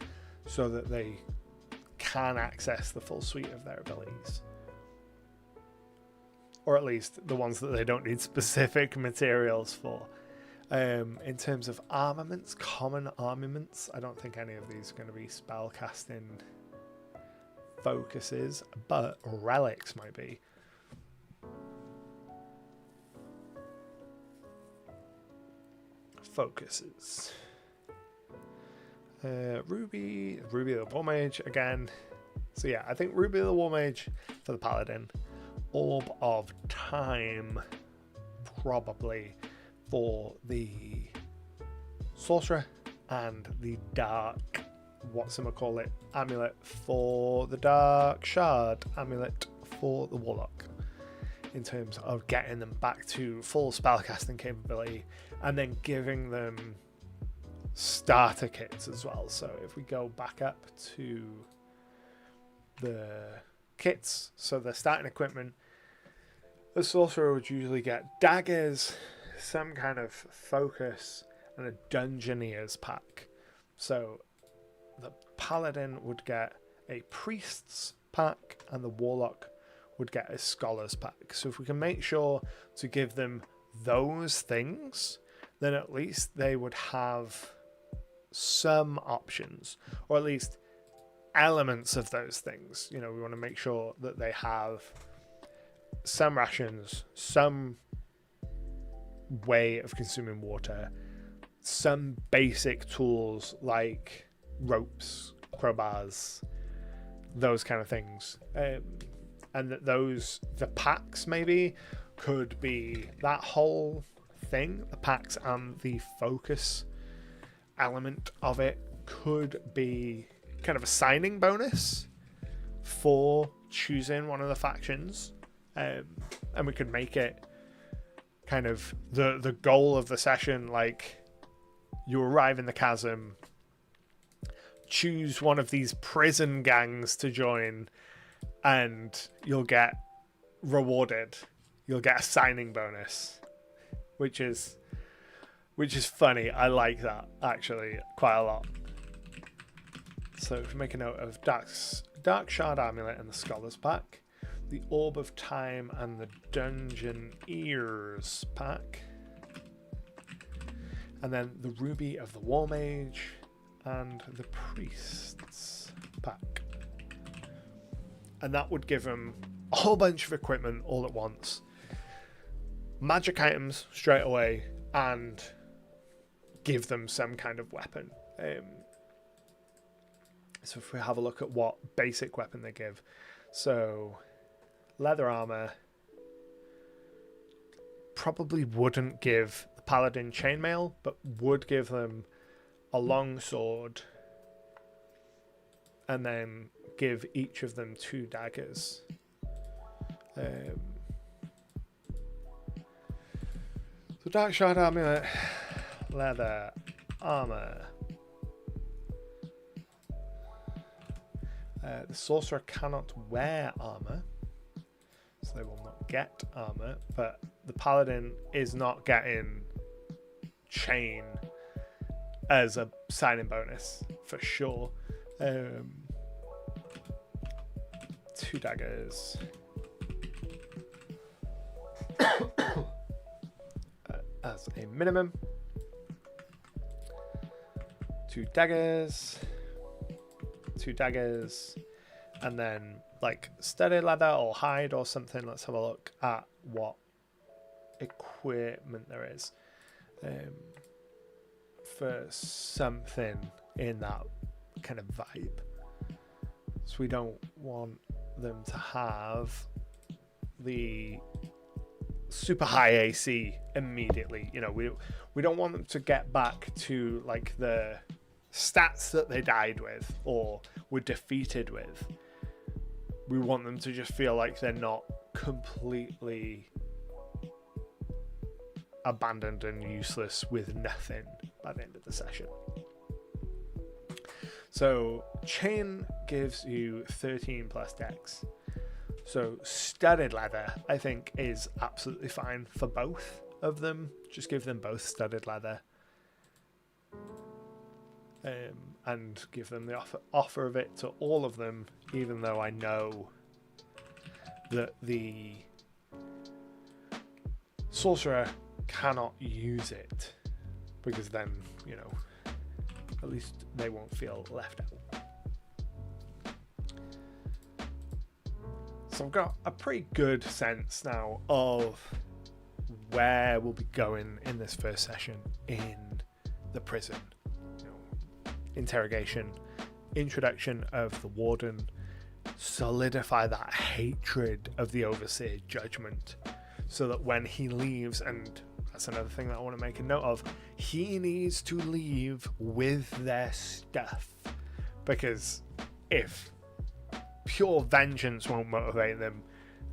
so that they can access the full suite of their abilities. Or at least the ones that they don't need specific materials for. In terms of armaments, common armaments, I don't think any of these are going to be spellcasting focuses, but relics might be. Focuses. Ruby of the War Mage again. So yeah, I think Ruby of the War Mage for the Paladin. Orb of Time probably for the Sorcerer, and the Dark whatchamacallit amulet for the Dark Shard amulet for the Warlock, in terms of getting them back to full spellcasting capability and then giving them starter kits as well. So if we go back up to the kits, so the starting equipment, the sorcerer would usually get daggers, some kind of focus, and a dungeoneer's pack. So the paladin would get a priest's pack, and the warlock would get a scholar's pack. So if we can make sure to give them those things, then at least they would have some options, or at least elements of those things. We want to make sure that they have some rations, some way of consuming water, some basic tools like ropes, crowbars, those kind of things, and that the packs maybe could be that whole thing. The packs and the focus element of it could be kind of a signing bonus for choosing one of the factions, and we could make it kind of the goal of the session. Like, you arrive in the chasm, choose one of these prison gangs to join, and you'll get rewarded. You'll get a signing bonus, which is funny. I like that actually quite a lot. So if you make a note of Dark Shard Amulet and the Scholar's Pack, the Orb of Time and the Dungeon Ears pack, and then the Ruby of the War Mage and the Priest's pack. And that would give them a whole bunch of equipment all at once, magic items straight away, and give them some kind of weapon. So if we have a look at what basic weapon they give, so leather armor probably wouldn't give the paladin chainmail, but would give them a long sword, and then give each of them 2 daggers. So Dark Shard Amulet, leather armor. The sorcerer cannot wear armor, so they will not get armor, but the paladin is not getting chain as a signing bonus for sure. 2 daggers. As a minimum. 2 daggers. 2 daggers. And then like studded leather or hide or something. Let's have a look at what equipment there is. For something in that kind of vibe. So we don't want them to have the super high AC immediately. We don't want them to get back to like the stats that they died with or were defeated with. We want them to just feel like they're not completely abandoned and useless with nothing by the end of the session. So chain gives you 13 plus dex. So studded leather, I think, is absolutely fine for both of them. Just give them both studded leather. And give them the offer of it to all of them, even though I know that the sorcerer cannot use it, because then, at least they won't feel left out. So I've got a pretty good sense now of where we'll be going in this first session in the prison. Interrogation, introduction of the warden, solidify that hatred of the overseer judgment, so that when he leaves, and that's another thing that I want to make a note of, he needs to leave with their stuff, because if pure vengeance won't motivate them,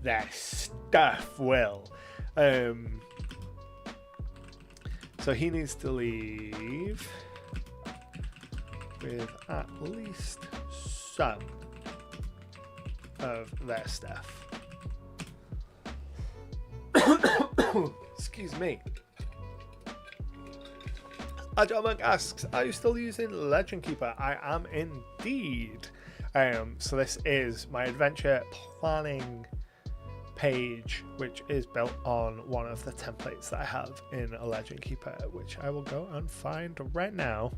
their stuff will. So he needs to leave with at least some of their stuff. Excuse me. Agile Monk asks, are you still using Legend Keeper? I am indeed. So this is my adventure planning page, which is built on one of the templates that I have in a Legend Keeper, which I will go and find right now.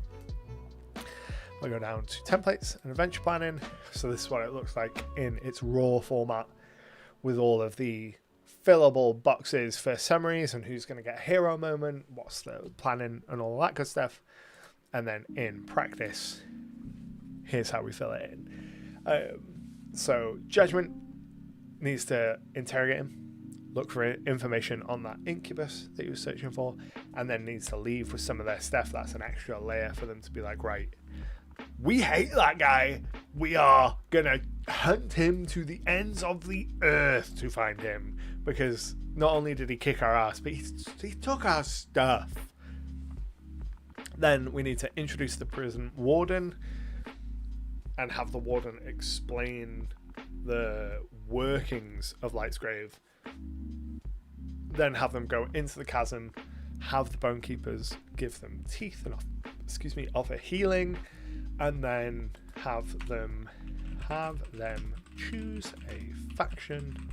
We'll go down to templates and adventure planning. So this is what it looks like in its raw format, with all of the fillable boxes for summaries and who's going to get a hero moment, what's the planning and all that good stuff. And then in practice, here's how we fill it in. So Judgment needs to interrogate him, look for information on that incubus that he was searching for, and then needs to leave with some of their stuff. That's an extra layer for them to be like, right, we hate that guy. We are going to hunt him to the ends of the earth to find him, because not only did he kick our ass, but he took our stuff. Then we need to introduce the prison warden and have the warden explain the workings of Lightsgrave. Then have them go into the chasm, have the bone keepers give them teeth and offer healing, and then have them choose a faction,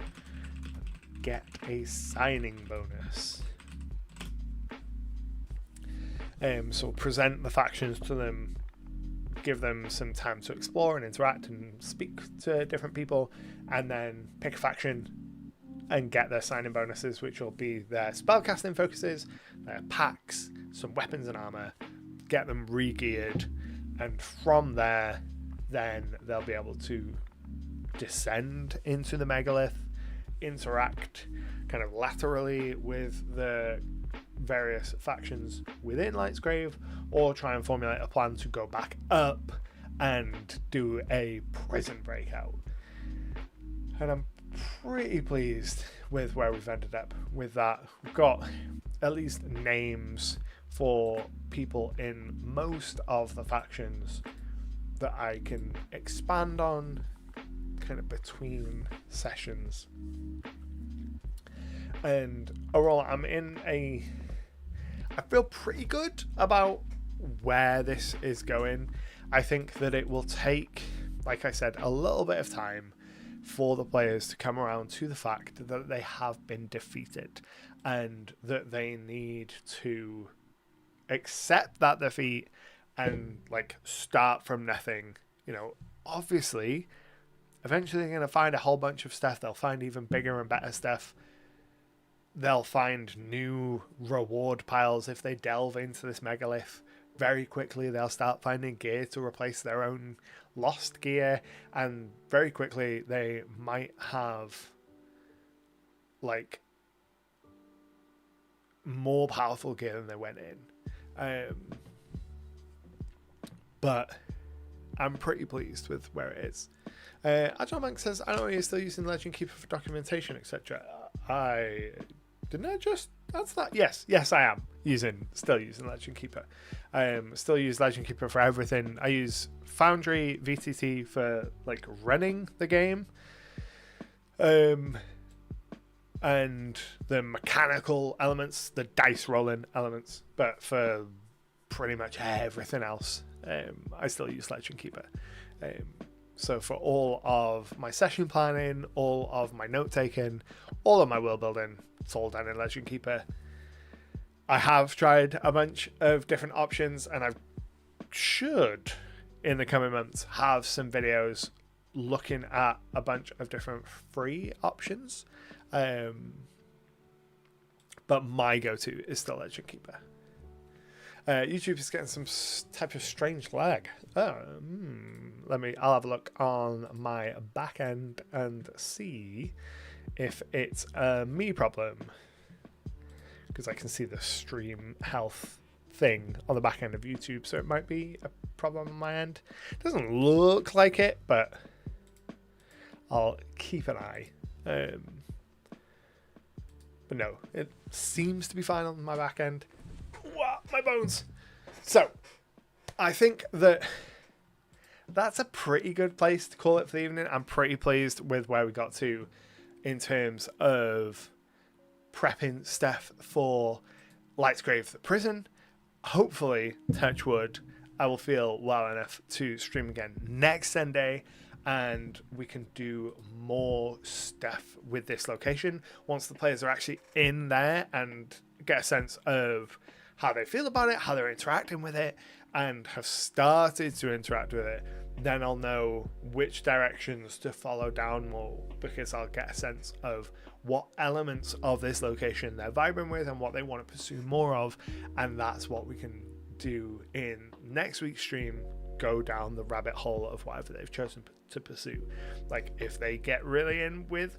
get a signing bonus. So present the factions to them, give them some time to explore and interact and speak to different people, and then pick a faction and get their signing bonuses, which will be their spellcasting focuses, their packs, some weapons and armor, get them re-geared, and from there then they'll be able to descend into the megalith, interact kind of laterally with the various factions within Lightsgrave, or try and formulate a plan to go back up and do a prison breakout. And I'm pretty pleased with where we've ended up with that. We've got at least names for people in most of the factions that I can expand on kind of between sessions. And overall, I feel pretty good about where this is going. I think that it will take, like I said, a little bit of time for the players to come around to the fact that they have been defeated, and that they need to accept that defeat and like start from nothing. You know, obviously, eventually they're going to find a whole bunch of stuff. They'll find even bigger and better stuff. They'll find new reward piles if they delve into this megalith. Very quickly, they'll start finding gear to replace their own lost gear, and very quickly they might have like more powerful gear than they went in. But I'm pretty pleased with where it is. Agile Monk says, I know you're still using Legend Keeper for documentation, etc. Didn't I just answer that? Yes, I am still using Legend Keeper. Still use Legend Keeper for everything. I use Foundry VTT for like running the game, and the mechanical elements, the dice rolling elements. But for pretty much everything else, I still use Legend Keeper. So for all of my session planning, all of my note taking, all of my world building, it's all done in Legend Keeper. I have tried a bunch of different options, and I should, in the coming months, have some videos looking at a bunch of different free options. But my go-to is still Legend Keeper. YouTube is getting some type of strange lag. I'll have a look on my back end and see if it's a me problem, because I can see the stream health thing on the back end of YouTube, so it might be a problem on my end. It doesn't look like it, but I'll keep an eye. But no, it seems to be fine on my back end. Wow, my bones. So I think that's a pretty good place to call it for the evening. I'm pretty pleased with where we got to in terms of prepping stuff for Lightsgrave the prison. Hopefully, touch wood, I will feel well enough to stream again next Sunday, and we can do more stuff with this location once the players are actually in there and get a sense of how they feel about it, how they're interacting with it, and have started to interact with it, then I'll know which directions to follow down more, because I'll get a sense of what elements of this location they're vibing with and what they want to pursue more of, and that's what we can do in next week's stream. Go down the rabbit hole of whatever they've chosen to pursue. Like, if they get really in with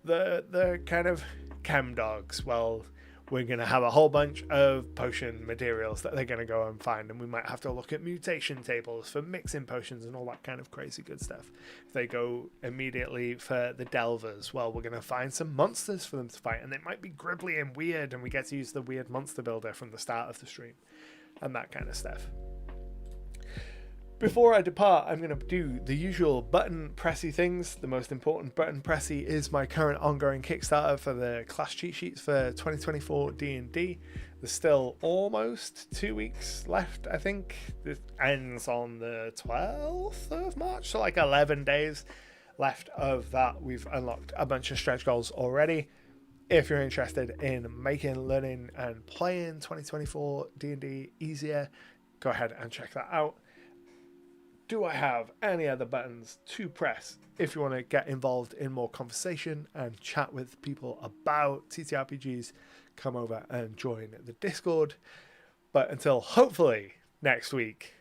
the kind of chem dogs, well, we're going to have a whole bunch of potion materials that they're going to go and find, and we might have to look at mutation tables for mixing potions and all that kind of crazy good stuff. If they go immediately for the delvers, well, we're going to find some monsters for them to fight, and they might be gribbly and weird, and we get to use the weird monster builder from the start of the stream and that kind of stuff. Before I depart, I'm going to do the usual button pressy things. The most important button pressy is my current ongoing Kickstarter for the class cheat sheets for 2024 D&D. There's still almost 2 weeks left, I think. It ends on the 12th of March, so like 11 days left of that. We've unlocked a bunch of stretch goals already. If you're interested in making, learning, and playing 2024 D&D easier, go ahead and check that out. Do I have any other buttons to press if you want to get involved in more conversation and chat with people about TTRPGs? Come over and join the Discord. But until hopefully next week,